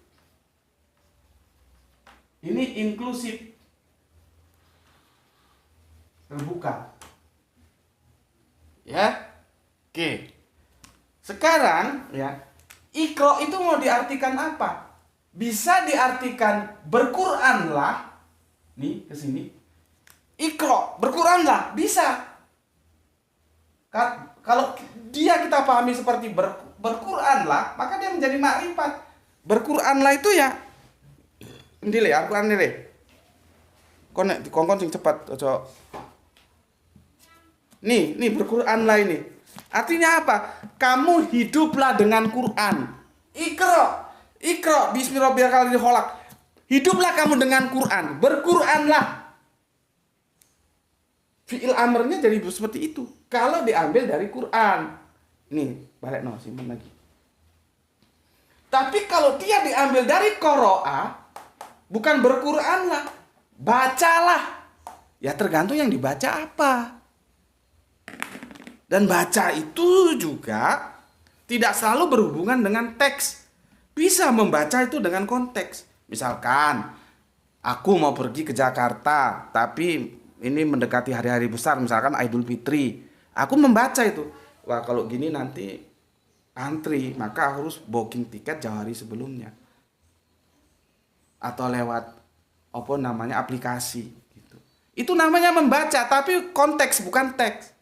Ini inklusif, terbuka. Ya. Oke. Sekarang ya, Iqra itu mau diartikan apa? Bisa diartikan berquranlah. Nih ke sini. Iqra, berquranlah, bisa. Kalau dia kita pahami seperti berquranlah, maka dia menjadi makrifat. Berquranlah itu ya ndile Al-Qur'an ndile. Kongkon sing cepat ojo. Nih berquranlah ini. Artinya apa? Kamu hiduplah dengan Quran. Iqra bismillahirrahmanirrahim. Hiduplah kamu dengan Quran. Berquranlah. Fi'il amrnya jadi seperti itu. Kalau diambil dari Quran. Nih, balik simpan lagi. Tapi kalau dia diambil dari qara'a, bukan berquranlah, bacalah. Ya tergantung yang dibaca apa. Dan baca itu juga tidak selalu berhubungan dengan teks. Bisa membaca itu dengan konteks. Misalkan, aku mau pergi ke Jakarta, tapi ini mendekati hari-hari besar, misalkan Idul Fitri. Aku membaca itu. Wah, kalau gini nanti antri, maka harus booking tiket jauh hari sebelumnya. Atau lewat aplikasi gitu. Itu namanya membaca, tapi konteks bukan teks.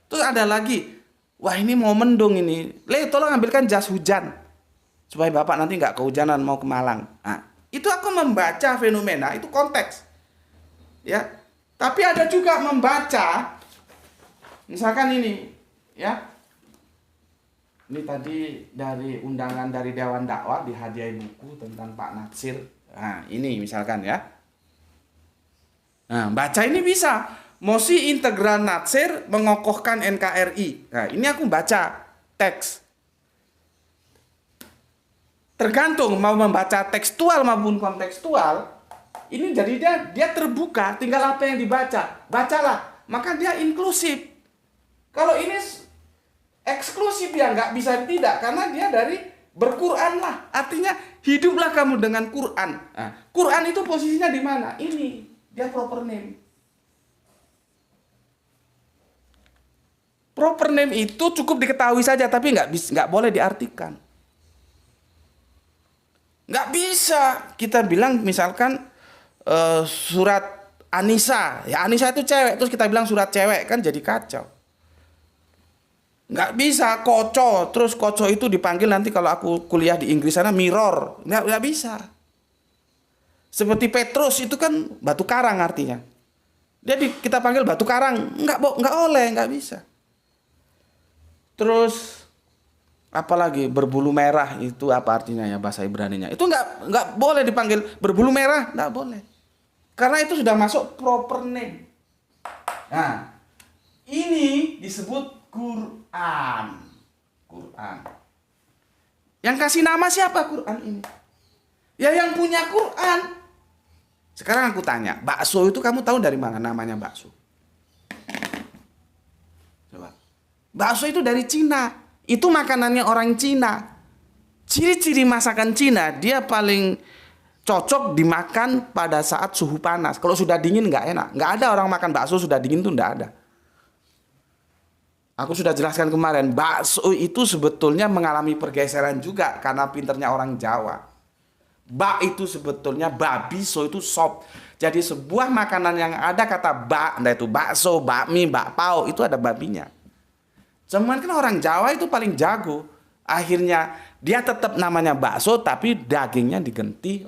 Terus ada lagi, wah ini mau mendung ini, tolong ambilkan jas hujan supaya bapak nanti nggak kehujanan mau ke Malang. Nah, itu aku membaca fenomena, itu konteks, ya. Tapi ada juga membaca, misalkan ini, ya. Ini tadi dari undangan dari Dewan Dakwah dihadiahi buku tentang Pak Natsir. Nah, ini misalkan ya. Nah, baca ini bisa. Mosi integral Natsir mengokohkan NKRI. Nah, ini aku baca teks. Tergantung mau membaca tekstual maupun kontekstual. Ini jadi dia terbuka, tinggal apa yang dibaca. Bacalah, maka dia inklusif. Kalau ini eksklusif ya nggak bisa tidak, karena dia dari berquranlah. Artinya hiduplah kamu dengan Quran. Nah, Quran itu posisinya di mana? Ini dia proper name. Proper name itu cukup diketahui saja, tapi nggak boleh diartikan. Nggak bisa kita bilang misalkan surat Anissa, ya Anissa itu cewek, terus kita bilang surat cewek, kan jadi kacau. Nggak bisa Koco, terus Koco itu dipanggil nanti kalau aku kuliah di Inggris sana mirror, nggak bisa. Seperti Petrus itu kan batu karang artinya. Kita panggil batu karang, nggak oleh, nggak bisa. Terus apalagi berbulu merah itu apa artinya ya bahasa Ibraninya? Itu nggak boleh dipanggil berbulu merah, nggak boleh. Karena itu sudah masuk proper name. Nah, ini disebut Quran. Yang kasih nama siapa Quran ini? Ya yang punya Quran. Sekarang aku tanya, bakso itu kamu tahu dari mana namanya bakso? Coba. Bakso itu dari Cina. Itu makanannya orang Cina. Ciri-ciri masakan Cina, dia paling cocok dimakan pada saat suhu panas. Kalau sudah dingin nggak enak. Nggak ada orang makan bakso sudah dingin tuh nggak ada. Aku sudah jelaskan kemarin, bakso itu sebetulnya mengalami pergeseran juga karena pinternya orang Jawa. Bak itu sebetulnya babi, so itu sop. Jadi sebuah makanan yang ada kata bak, entah itu bakso, bakmi, bakpao, itu ada babinya. Cuman kan orang Jawa itu paling jago. Akhirnya dia tetap namanya bakso tapi dagingnya diganti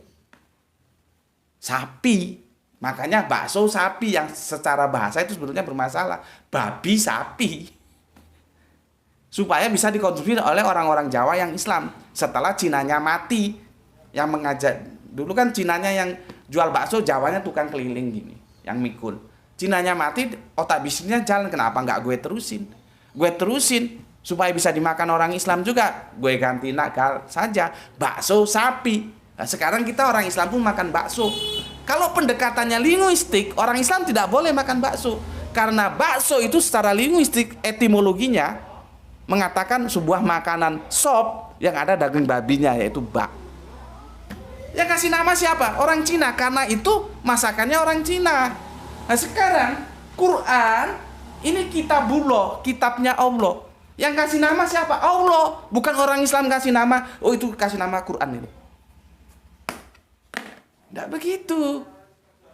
sapi. Makanya bakso sapi yang secara bahasa itu sebetulnya bermasalah. Babi sapi. Supaya bisa dikonsumsi oleh orang-orang Jawa yang Islam. Setelah Cinanya mati. Yang mengajak. Dulu kan Cinanya yang jual bakso, Jawanya tukang keliling gini. Yang mikul. Cinanya mati, otak bisnisnya jalan. Kenapa nggak gue terusin? Gue terusin supaya bisa dimakan orang Islam juga. Gue ganti nakal saja. Bakso sapi. Nah, sekarang kita orang Islam pun makan bakso. Kalau pendekatannya linguistik, orang Islam tidak boleh makan bakso. Karena bakso itu secara linguistik, etimologinya mengatakan sebuah makanan sop yang ada daging babinya, yaitu bak. Yang kasih nama siapa? Orang Cina. Karena itu masakannya orang Cina. Nah sekarang Quran ini kitabullah, kitabnya Allah. Yang kasih nama siapa? Allah. Bukan orang Islam kasih nama, oh itu kasih nama Quran itu. Tidak begitu.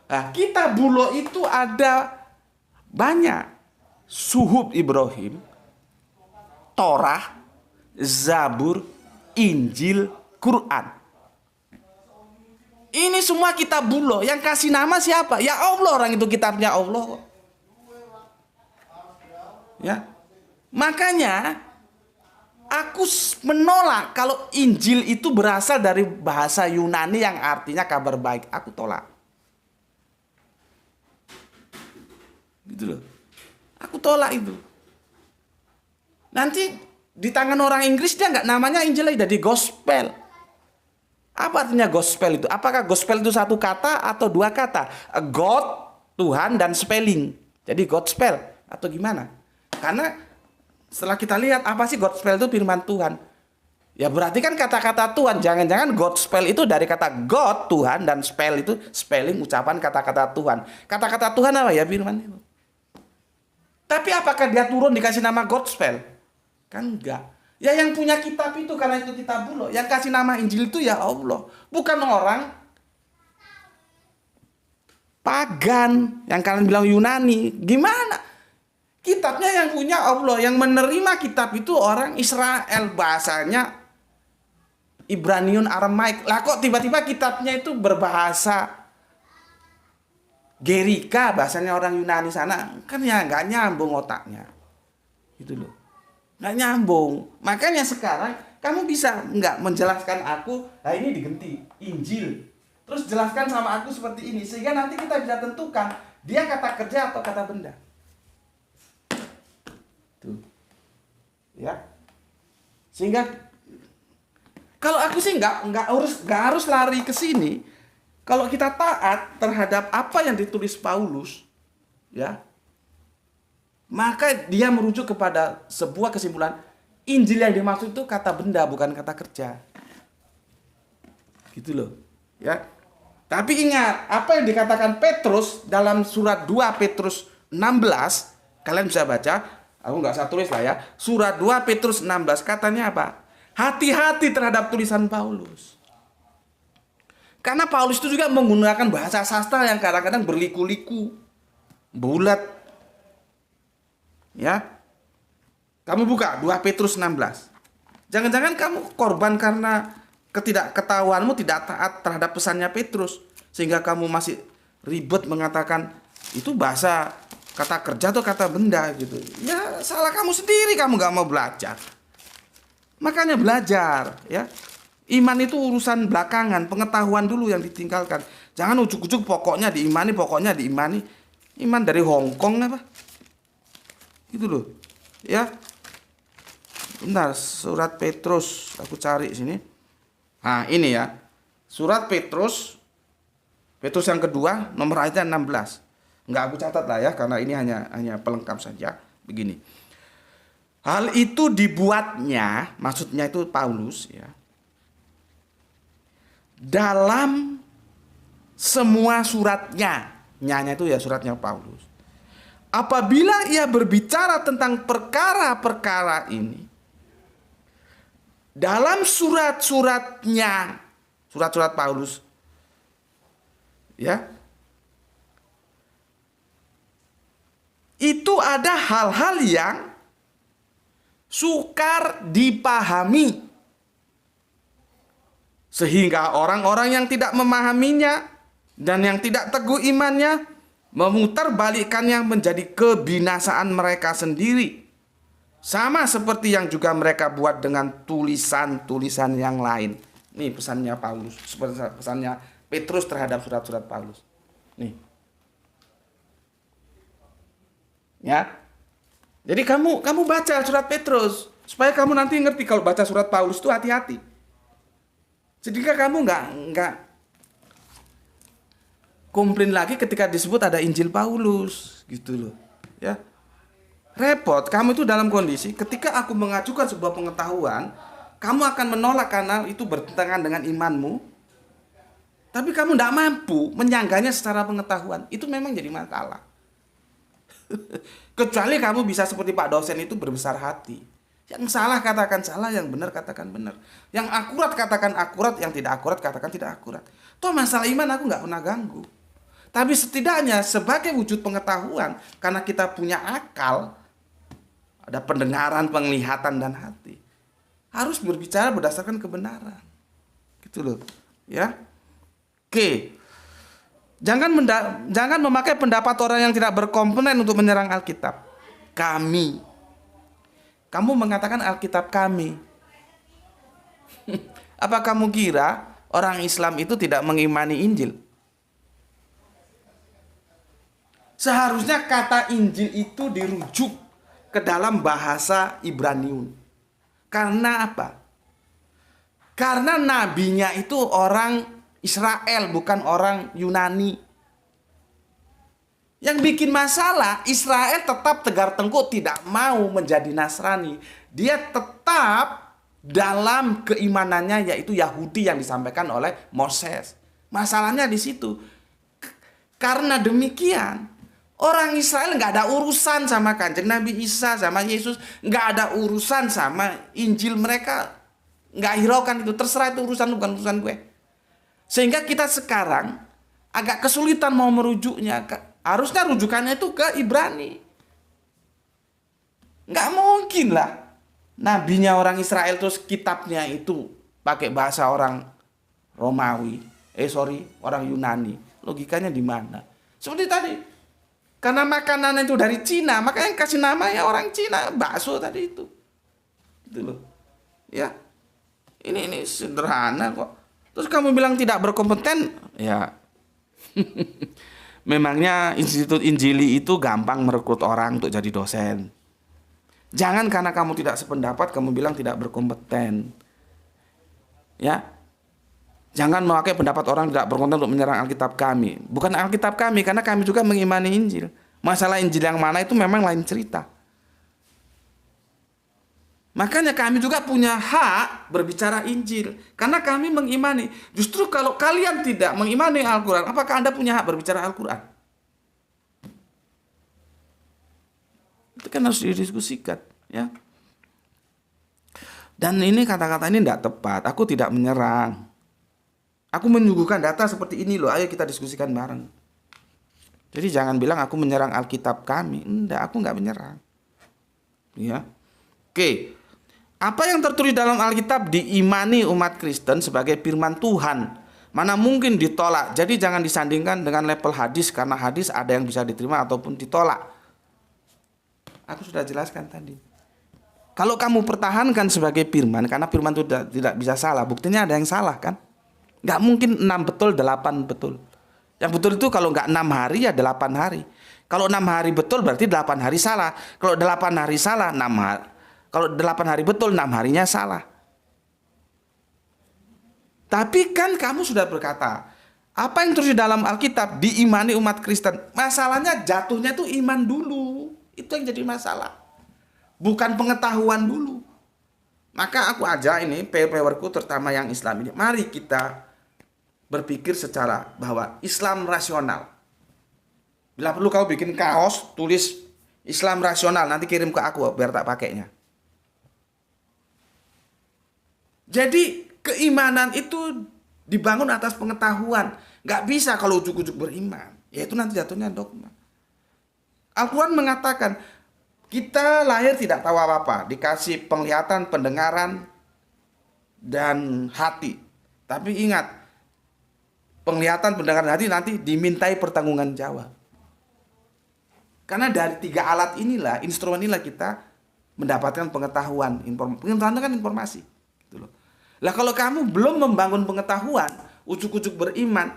Nah, kitabullah itu ada banyak. Suhuf Ibrahim, Torah, Zabur, Injil, Quran. Ini semua kitabullah. Yang kasih nama siapa? Ya Allah, orang itu kitabnya Allah. Ya. Makanya aku menolak kalau Injil itu berasal dari bahasa Yunani yang artinya kabar baik. Aku tolak. Gitu loh. Aku tolak itu. Nanti di tangan orang Inggris dia nggak namanya Injil lagi, jadi gospel. Apa artinya gospel itu? Apakah gospel itu satu kata atau dua kata? God, Tuhan, dan spelling. Jadi gospel atau gimana? Karena setelah kita lihat apa sih gospel itu firman Tuhan. Ya berarti kan kata-kata Tuhan. Jangan-jangan gospel itu dari kata God, Tuhan, dan spell itu spelling ucapan kata-kata Tuhan. Kata-kata Tuhan apa ya firman itu. Tapi apakah dia turun dikasih nama gospel? Kan enggak. Ya yang punya kitab itu karena itu kitabullah. Yang kasih nama Injil itu ya Allah. Bukan orang pagan yang kalian bilang Yunani. Gimana? Kitabnya yang punya Allah, yang menerima kitab itu orang Israel, bahasanya Ibraniun Aramaik. Lah kok tiba-tiba kitabnya itu berbahasa Gerika, bahasanya orang Yunani sana. Kan ya nggak nyambung otaknya. Gitu loh. Nggak nyambung. Makanya sekarang kamu bisa nggak menjelaskan aku, nah ini diganti Injil. Terus jelaskan sama aku seperti ini, sehingga nanti kita bisa tentukan dia kata kerja atau kata benda. Ya, sehingga kalau aku sih nggak harus lari ke sini. Kalau kita taat terhadap apa yang ditulis Paulus, ya, maka dia merujuk kepada sebuah kesimpulan Injil yang dimaksud itu kata benda bukan kata kerja, gitu loh, ya. Tapi ingat apa yang dikatakan Petrus dalam surat 2 Petrus 16, kalian bisa baca. Aku nggak usah tulis lah ya. Surat 2 Petrus 16 katanya apa? Hati-hati terhadap tulisan Paulus. Karena Paulus itu juga menggunakan bahasa sastra yang kadang-kadang berliku-liku, bulat. Ya. Kamu buka 2 Petrus 16. Jangan-jangan kamu korban karena ketidakketahuanmu tidak taat terhadap pesannya Petrus. Sehingga kamu masih ribet mengatakan itu bahasa kata kerja atau kata benda gitu. Ya salah kamu sendiri, kamu gak mau belajar. Makanya belajar ya. Iman itu urusan belakangan, pengetahuan dulu yang ditinggalkan. Jangan ujuk-ujuk pokoknya diimani. Iman dari Hong Kong apa? Gitu loh. Ya. Bentar, surat Petrus aku cari sini. Nah, ini ya. Surat Petrus yang kedua, nomor ayatnya 16. Nggak aku catat lah ya, karena ini hanya pelengkap saja. Begini. Hal itu dibuatnya, maksudnya itu Paulus ya, dalam semua suratnya. Nyanya itu ya suratnya Paulus. Apabila ia berbicara tentang perkara-perkara ini, dalam surat-suratnya, surat-surat Paulus, ya, itu ada hal-hal yang sukar dipahami. Sehingga orang-orang yang tidak memahaminya dan yang tidak teguh imannya memutarbalikkannya menjadi kebinasaan mereka sendiri. Sama seperti yang juga mereka buat dengan tulisan-tulisan yang lain. Nih pesannya Paulus, pesannya Petrus terhadap surat-surat Paulus. Nih. Ya. Jadi kamu baca surat Petrus supaya kamu nanti ngerti kalau baca surat Paulus itu hati-hati. Jadi kamu nggak komplain lagi ketika disebut ada Injil Paulus gitu loh. Ya. Repot, kamu itu dalam kondisi ketika aku mengajukan sebuah pengetahuan, kamu akan menolak karena itu bertentangan dengan imanmu. Tapi kamu tidak mampu menyanggahnya secara pengetahuan. Itu memang jadi masalah. Kecuali kamu bisa seperti Pak dosen itu berbesar hati. Yang salah katakan salah, yang benar katakan benar. Yang akurat katakan akurat, yang tidak akurat katakan tidak akurat. Toh masalah iman aku nggak pernah ganggu. Tapi setidaknya sebagai wujud pengetahuan, karena kita punya akal, ada pendengaran, penglihatan, dan hati, harus berbicara berdasarkan kebenaran. Gitu loh. Ya. Oke. Jangan memakai pendapat orang yang tidak berkomponen untuk menyerang Alkitab. Kamu mengatakan Alkitab kami. Apa kamu kira orang Islam itu tidak mengimani Injil? Seharusnya kata Injil itu dirujuk ke dalam bahasa Ibraniun. Karena apa? Karena nabinya itu orang Israel, bukan orang Yunani. Yang bikin masalah, Israel tetap tegar tengkuk tidak mau menjadi Nasrani. Dia tetap dalam keimanannya, yaitu Yahudi yang disampaikan oleh Moses. Masalahnya di situ. Karena demikian, orang Israel nggak ada urusan sama Kanjeng Nabi Isa, sama Yesus. Nggak ada urusan sama Injil mereka. Nggak hiraukan itu. Terserah, itu urusan, bukan urusan gue. Sehingga kita sekarang agak kesulitan mau merujuknya. Harusnya rujukannya itu ke Ibrani. Nggak mungkin lah nabinya orang Israel terus kitabnya itu pakai bahasa orang Romawi. Orang Yunani. Logikanya di mana? Seperti tadi. Karena makanan itu dari Cina, makanya yang kasih nama ya orang Cina, bakso tadi itu. Gitu loh. Ya. Ini sederhana kok. Terus kamu bilang tidak berkompeten, ya. Memangnya Institut Injili itu gampang merekrut orang untuk jadi dosen. Jangan karena kamu tidak sependapat kamu bilang tidak berkompeten. Ya. Jangan memakai pendapat orang tidak berkompeten untuk menyerang Alkitab kami. Bukan Alkitab kami, karena kami juga mengimani Injil. Masalah Injil yang mana itu memang lain cerita. Makanya kami juga punya hak berbicara Injil. Karena kami mengimani. Justru kalau kalian tidak mengimani Al-Quran, apakah Anda punya hak berbicara Al-Quran? Itu kan harus didiskusikan. Ya. Dan ini kata-kata ini tidak tepat. Aku tidak menyerang. Aku menyuguhkan data seperti ini loh. Ayo kita diskusikan bareng. Jadi jangan bilang aku menyerang Alkitab kami. Enggak, aku nggak menyerang. Ya. Oke. Apa yang tertulis dalam Alkitab diimani umat Kristen sebagai firman Tuhan. Mana mungkin ditolak. Jadi jangan disandingkan dengan level hadis. Karena hadis ada yang bisa diterima ataupun ditolak. Aku sudah jelaskan tadi. Kalau kamu pertahankan sebagai firman, karena firman itu tidak bisa salah. Buktinya ada yang salah kan. Gak mungkin 6 betul, 8 betul. Yang betul itu kalau gak 6 hari ya 8 hari. Kalau 6 hari betul berarti 8 hari salah. Kalau 8 hari salah 6 hari. Kalau 8 hari betul, 6 harinya salah. Tapi kan kamu sudah berkata, apa yang terus di dalam Alkitab diimani umat Kristen. Masalahnya jatuhnya itu iman dulu. Itu yang jadi masalah. Bukan pengetahuan dulu. Maka aku ajak ini, PR-PRku terutama yang Islam ini. Mari kita berpikir secara bahwa Islam rasional. Bila perlu kau bikin kaos, tulis Islam rasional. Nanti kirim ke aku biar tak pakainya. Jadi keimanan itu dibangun atas pengetahuan. Gak bisa kalau ujuk-ujuk beriman. Ya itu nanti jatuhnya dogma. Al-Quran mengatakan kita lahir tidak tahu apa-apa. Dikasih penglihatan, pendengaran, dan hati. Tapi ingat, penglihatan, pendengaran, hati nanti dimintai pertanggungan jawab. Karena dari 3 alat inilah, instrumen inilah kita mendapatkan pengetahuan. Pengetahuan kan informasi. Lah kalau kamu belum membangun pengetahuan, ujuk-ujuk beriman,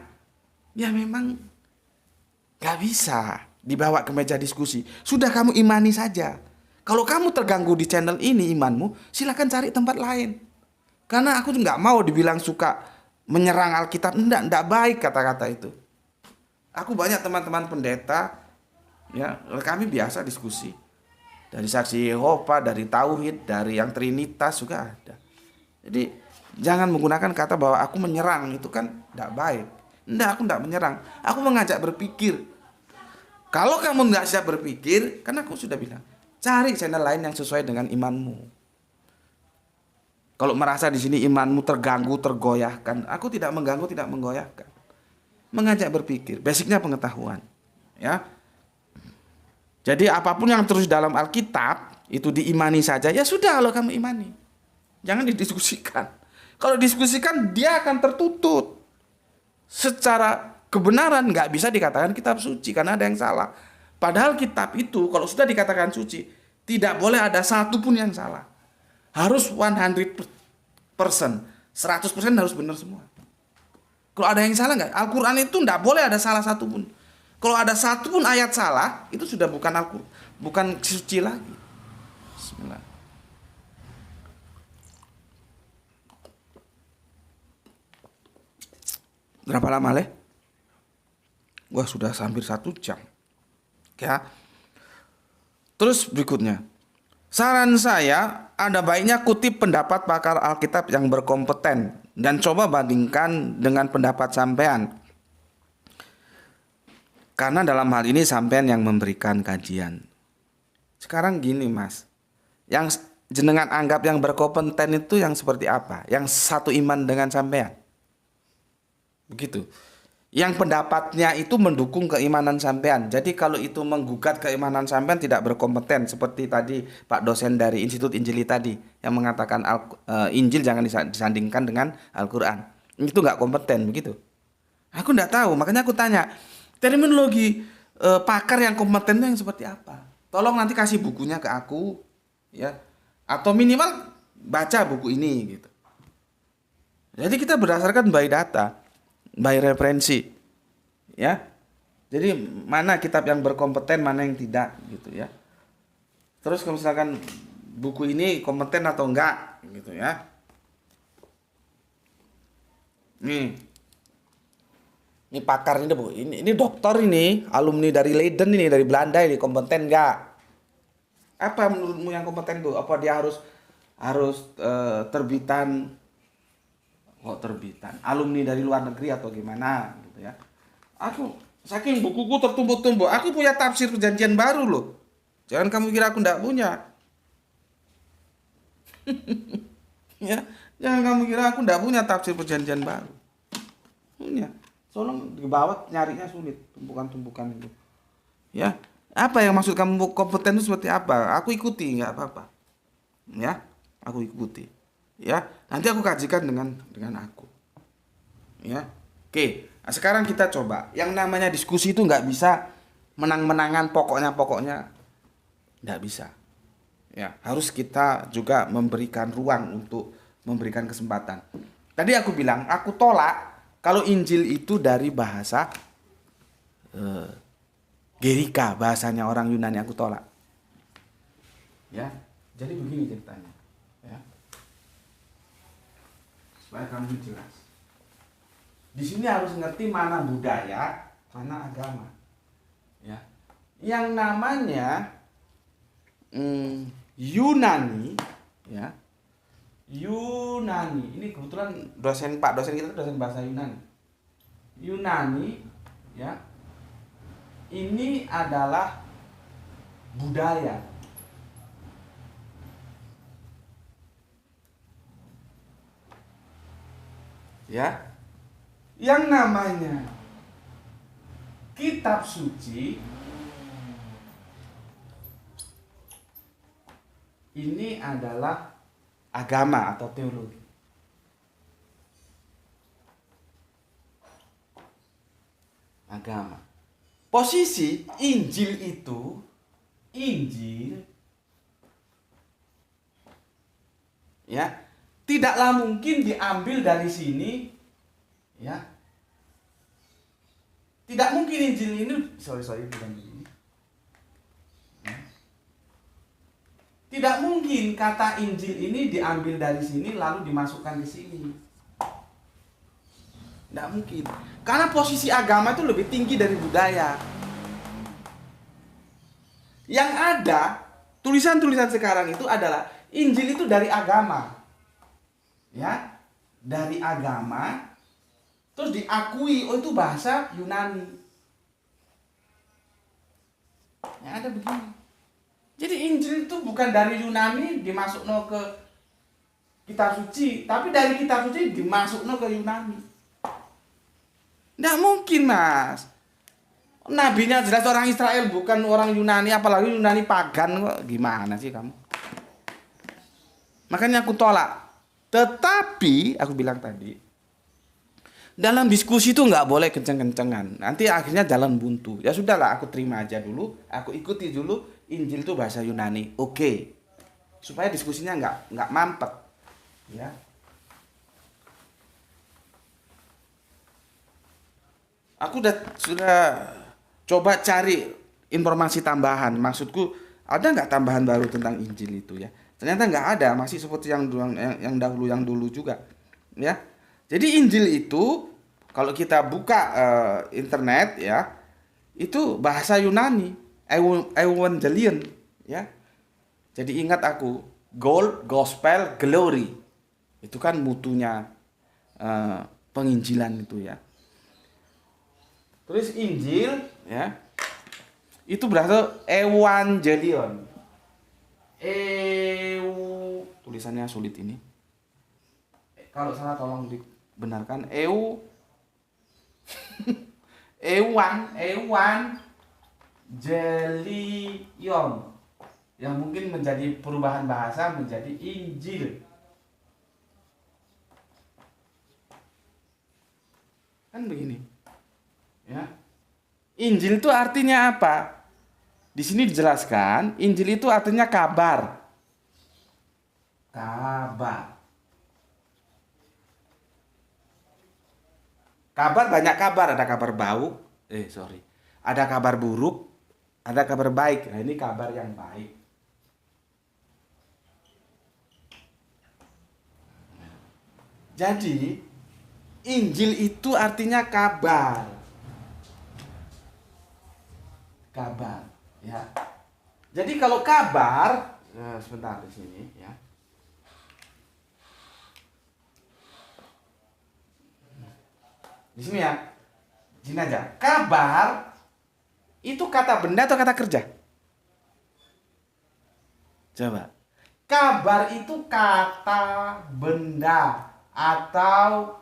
ya memang gak bisa dibawa ke meja diskusi. Sudah kamu imani saja. Kalau kamu terganggu di channel ini imanmu, silakan cari tempat lain. Karena aku nggak mau dibilang suka menyerang Alkitab. Enggak baik kata-kata itu. Aku banyak teman-teman pendeta, ya kami biasa diskusi. Dari saksi Yehova, dari Tauhid, dari yang Trinitas juga ada. Jadi jangan menggunakan kata bahwa aku menyerang, itu kan tidak baik. Enggak, aku tidak menyerang. Aku mengajak berpikir. Kalau kamu nggak siap berpikir, karena aku sudah bilang, cari channel lain yang sesuai dengan imanmu. Kalau merasa di sini imanmu terganggu, tergoyahkan, aku tidak mengganggu, tidak menggoyahkan. Mengajak berpikir, basicnya pengetahuan, ya. Jadi apapun yang terus dalam Alkitab itu diimani saja, ya sudah kalau kamu imani. Jangan didiskusikan. Kalau diskusikan dia akan tertutup. Secara kebenaran nggak bisa dikatakan kitab suci karena ada yang salah. Padahal kitab itu kalau sudah dikatakan suci, tidak boleh ada satu pun yang salah. Harus 100%, 100% harus benar semua. Kalau ada yang salah nggak? Al-Quran itu nggak boleh ada salah satu pun. Kalau ada satu pun ayat salah, itu sudah bukan Al-Quran, bukan suci lagi. Bismillah. Berapa lama, Leh? Wah, sudah hampir 1 jam. Ya. Terus berikutnya. Saran saya, ada baiknya kutip pendapat pakar Alkitab yang berkompeten dan coba bandingkan dengan pendapat sampean. Karena dalam hal ini sampean yang memberikan kajian. Sekarang gini, Mas. Yang jenengan anggap yang berkompeten itu yang seperti apa? Yang satu iman dengan sampean. Begitu. Yang pendapatnya itu mendukung keimanan sampean. Jadi kalau itu menggugat keimanan sampean tidak berkompeten. Seperti tadi Pak dosen dari Institut Injili tadi yang mengatakan Injil jangan disandingkan dengan Al-Quran. Itu nggak kompeten, begitu. Aku nggak tahu, makanya aku tanya. Terminologi pakar yang kompeten itu yang seperti apa? Tolong nanti kasih bukunya ke aku, ya. Atau minimal baca buku ini, gitu. Jadi kita berdasarkan by data, by referensi, ya. Jadi mana kitab yang berkompeten, mana yang tidak, gitu ya. Terus kalau misalkan buku ini kompeten atau enggak, gitu ya. Ini pakar ini Bu, ini dokter ini, alumni dari Leiden ini, dari Belanda ini, kompeten enggak? Apa menurutmu yang kompeten Bu? Apa dia harus terbitan alumni dari luar negeri atau gimana gitu ya? Aku saking bukuku tertumpuk-tumpuk, aku punya tafsir perjanjian baru loh. Jangan kamu kira aku enggak punya. Ya, jangan kamu kira aku enggak punya tafsir perjanjian baru. Punya. Tolong di bawah nyarinya sulit, tumpukan-tumpukan itu. Ya, apa yang maksud kamu kompeten itu seperti apa? Aku ikuti, nggak apa-apa. Ya, aku ikuti. Ya, nanti aku kajikan dengan aku. Ya, oke. Nah, sekarang kita coba. Yang namanya diskusi itu nggak bisa menang-menangan pokoknya, nggak bisa. Ya, harus kita juga memberikan ruang untuk memberikan kesempatan. Tadi aku bilang, aku tolak. Kalau Injil itu dari bahasa Gerika, bahasanya orang Yunani, aku tolak. Ya, jadi begini ceritanya. Ya. Supaya kamu jelas. Di sini harus ngerti mana budaya, mana agama. Ya. Yang namanya Yunani, ya. Yunani, ini kebetulan Pak dosen kita dosen bahasa Yunani. Yunani, ya, ini adalah budaya. Ya, yang namanya kitab suci ini adalah agama atau teologi. Agama. Posisi Injil itu, ya, tidaklah mungkin diambil dari sini, ya. Tidak mungkin Injil ini, bukan begini. Tidak mungkin kata Injil ini diambil dari sini lalu dimasukkan ke sini. Tidak mungkin. Karena posisi agama itu lebih tinggi dari budaya. Yang ada, tulisan-tulisan sekarang itu adalah Injil itu dari agama. Ya, dari agama terus diakui, oh itu bahasa Yunani. Yang ada begini. Jadi Injil itu bukan dari Yunani dimasukno ke kitab suci, tapi dari kitab suci dimasukno ke Yunani. Nggak mungkin, Mas. Nabinya jelas orang Israel, bukan orang Yunani, apalagi Yunani pagan kok. Gimana sih kamu? Makanya aku tolak. Tetapi aku bilang tadi, dalam diskusi itu nggak boleh kenceng-kencengan. Nanti akhirnya jalan buntu. Ya sudahlah, aku terima aja dulu. Aku ikuti dulu. Injil itu bahasa Yunani. Oke. Supaya diskusinya nggak mampet. Ya. Aku sudah coba cari informasi tambahan. Maksudku, ada nggak tambahan baru tentang Injil itu ya? Ternyata nggak ada. Masih seperti yang dahulu juga. Ya. Jadi Injil itu kalau kita buka internet ya, itu bahasa Yunani, Evangelion ya. Jadi ingat aku, Gold, Gospel, Glory. Itu kan mutunya penginjilan itu ya. Terus Injil ya. Itu berarti Evangelion. Tulisannya sulit ini. Kalau salah tolong dibenarkan. Evangelion, yang mungkin menjadi perubahan bahasa menjadi Injil. Kan begini. Ya. Injil itu artinya apa? Di sini dijelaskan, Injil itu artinya kabar. Kabar. Kabar banyak kabar, ada kabar ada kabar buruk, ada kabar baik. Nah, ini kabar yang baik. Jadi Injil itu artinya kabar. Kabar, ya. Jadi kalau kabar, sebentar di sini, ya. Di sini ya, sini aja. Kabar itu kata benda atau kata kerja? Coba. Kabar itu kata benda atau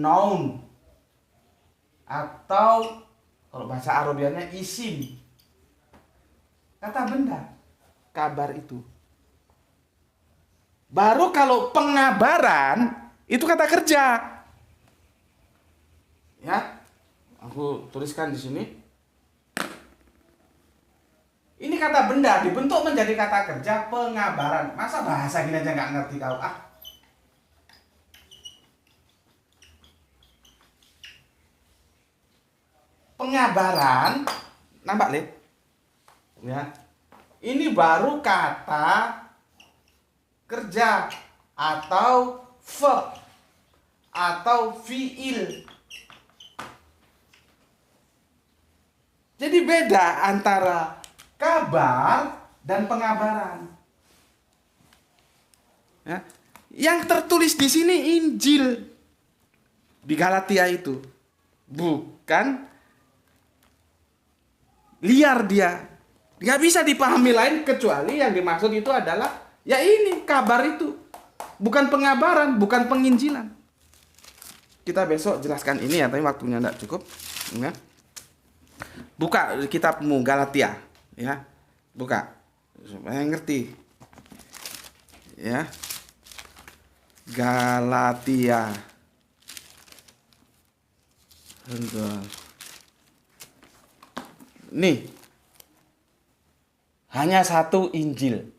noun atau kalau bahasa Arabianya isim. Kata benda. Kabar itu. Baru kalau pengabaran itu kata kerja. Ya, aku tuliskan di sini. Ini kata benda dibentuk menjadi kata kerja pengabaran. Masa bahasa gini aja nggak ngerti kau? Pengabaran, nampak lihat? Ya, ini baru kata kerja atau verb atau fiil. Jadi beda antara kabar dan pengabaran. Ya. Yang tertulis di sini Injil di Galatia itu, bukan liar dia. Nggak bisa dipahami lain kecuali yang dimaksud itu adalah ya ini kabar itu, bukan pengabaran, bukan penginjilan. Kita besok jelaskan ini ya, tapi waktunya nggak cukup. Ya. Buka kitabmu Galatia, ya, buka supaya ngerti, ya. Galatia, nih, hanya satu Injil,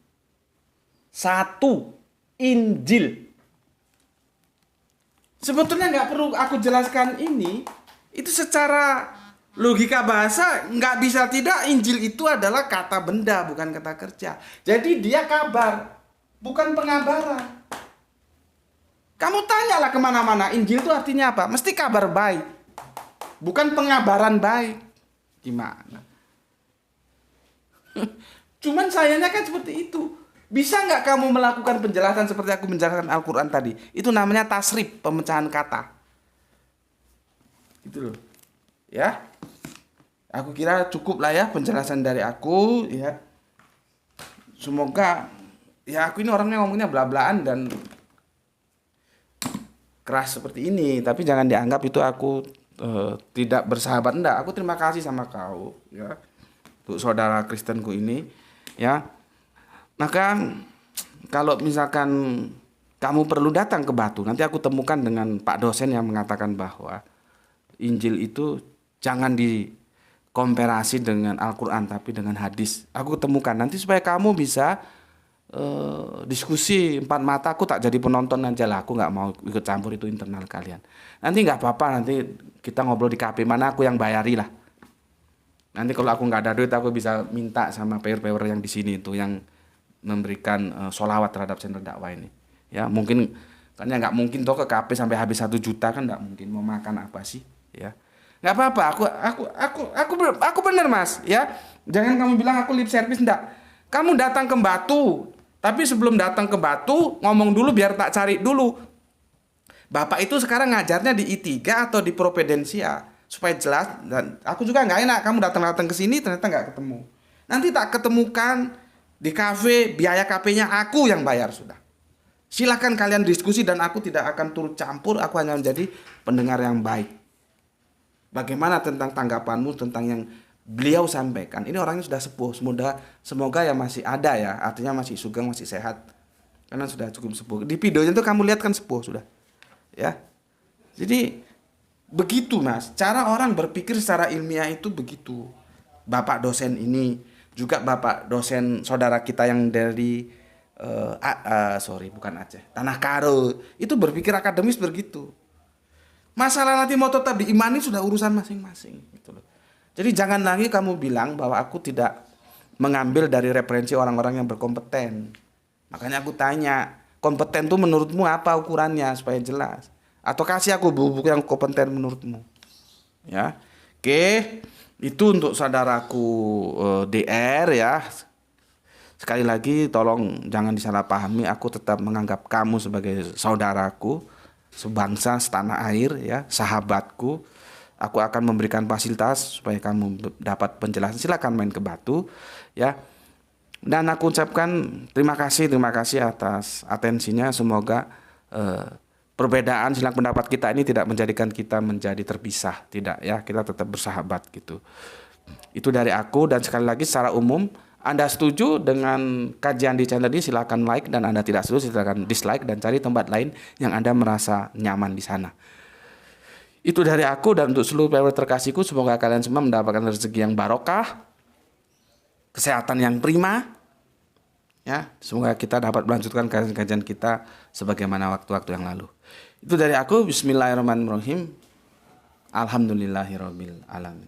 Sebetulnya nggak perlu aku jelaskan ini, itu secara logika bahasa nggak bisa tidak, Injil itu adalah kata benda bukan kata kerja. Jadi dia kabar, bukan pengabaran. Kamu tanyalah kemana-mana, Injil itu artinya apa? Mesti kabar baik, bukan pengabaran baik. Gimana? Cuman sayangnya kan seperti itu. Bisa nggak kamu melakukan penjelasan seperti aku menjelaskan Al-Quran tadi? Itu namanya tasrif, pemecahan kata. Gitu loh. Ya. Aku kira cukup lah ya penjelasan dari aku ya. Semoga ya aku ini orangnya ngomongnya bla-blaan dan keras seperti ini, tapi jangan dianggap itu aku tidak bersahabat. Enggak, aku terima kasih sama kau ya. Untuk saudara Kristenku ini ya. Maka kalau misalkan kamu perlu datang ke Batu, nanti aku temukan dengan Pak dosen yang mengatakan bahwa Injil itu jangan dikomparasi dengan Al-Quran tapi dengan hadis. Aku temukan nanti supaya kamu bisa diskusi empat mata. Aku tak jadi penonton aja lah, aku nggak mau ikut campur, itu internal kalian. Nanti nggak apa-apa, nanti kita ngobrol di kafe mana, aku yang bayari lah. Nanti kalau aku nggak ada duit, aku bisa minta sama payer-payer yang di sini itu yang memberikan sholawat terhadap channel dakwah ini. Ya mungkin kan ya nggak mungkin toh ke kafe sampai habis 1 juta, kan nggak mungkin. Mau makan apa sih? Ya nggak apa-apa. Aku bener mas. Ya jangan kamu bilang aku lip service, enggak. Kamu datang ke Batu, tapi sebelum datang ke Batu ngomong dulu biar tak cari dulu. Bapak itu sekarang ngajarnya di I3 atau di Propedensia supaya jelas, dan aku juga nggak enak kamu datang ke sini ternyata nggak ketemu. Nanti tak ketemukan di kafe, biaya kafenya aku yang bayar sudah. Silahkan kalian diskusi dan aku tidak akan turut campur, aku hanya menjadi pendengar yang baik. Bagaimana tentang tanggapanmu tentang yang beliau sampaikan? Ini orangnya sudah sepuh, semoga ya masih ada ya, artinya masih sugeng, masih sehat. Karena sudah cukup sepuh. Di videonya itu kamu lihat kan sepuh sudah. Ya. Jadi begitu mas, cara orang berpikir secara ilmiah itu begitu. Bapak dosen ini, juga bapak dosen saudara kita yang dari bukan Aceh, Tanah Karo, itu berpikir akademis begitu. Masalah nanti mau tetap diimani sudah urusan masing-masing gitu loh. Jadi jangan lagi kamu bilang bahwa aku tidak mengambil dari referensi orang-orang yang berkompeten. Makanya aku tanya, kompeten tuh menurutmu apa ukurannya supaya jelas? Atau kasih aku buku yang kompeten menurutmu. Ya. Oke, itu untuk saudaraku DR ya. Sekali lagi tolong jangan disalahpahami, aku tetap menganggap kamu sebagai saudaraku, sebangsa, setanah air ya, sahabatku. Aku akan memberikan fasilitas supaya kamu dapat penjelasan. Silakan main ke Batu ya. Dan aku ucapkan terima kasih atas atensinya. Semoga perbedaan silang pendapat kita ini tidak menjadikan kita menjadi terpisah, tidak ya. Kita tetap bersahabat gitu. Itu dari aku, dan sekali lagi secara umum Anda setuju dengan kajian di channel ini silakan like, dan Anda tidak setuju silakan dislike dan cari tempat lain yang Anda merasa nyaman di sana. Itu dari aku, dan untuk seluruh viewer terkasihku, semoga kalian semua mendapatkan rezeki yang barokah, kesehatan yang prima. Ya, semoga kita dapat melanjutkan kajian kita sebagaimana waktu-waktu yang lalu. Itu dari aku. Bismillahirrahmanirrahim. Alhamdulillahirabbil alamin.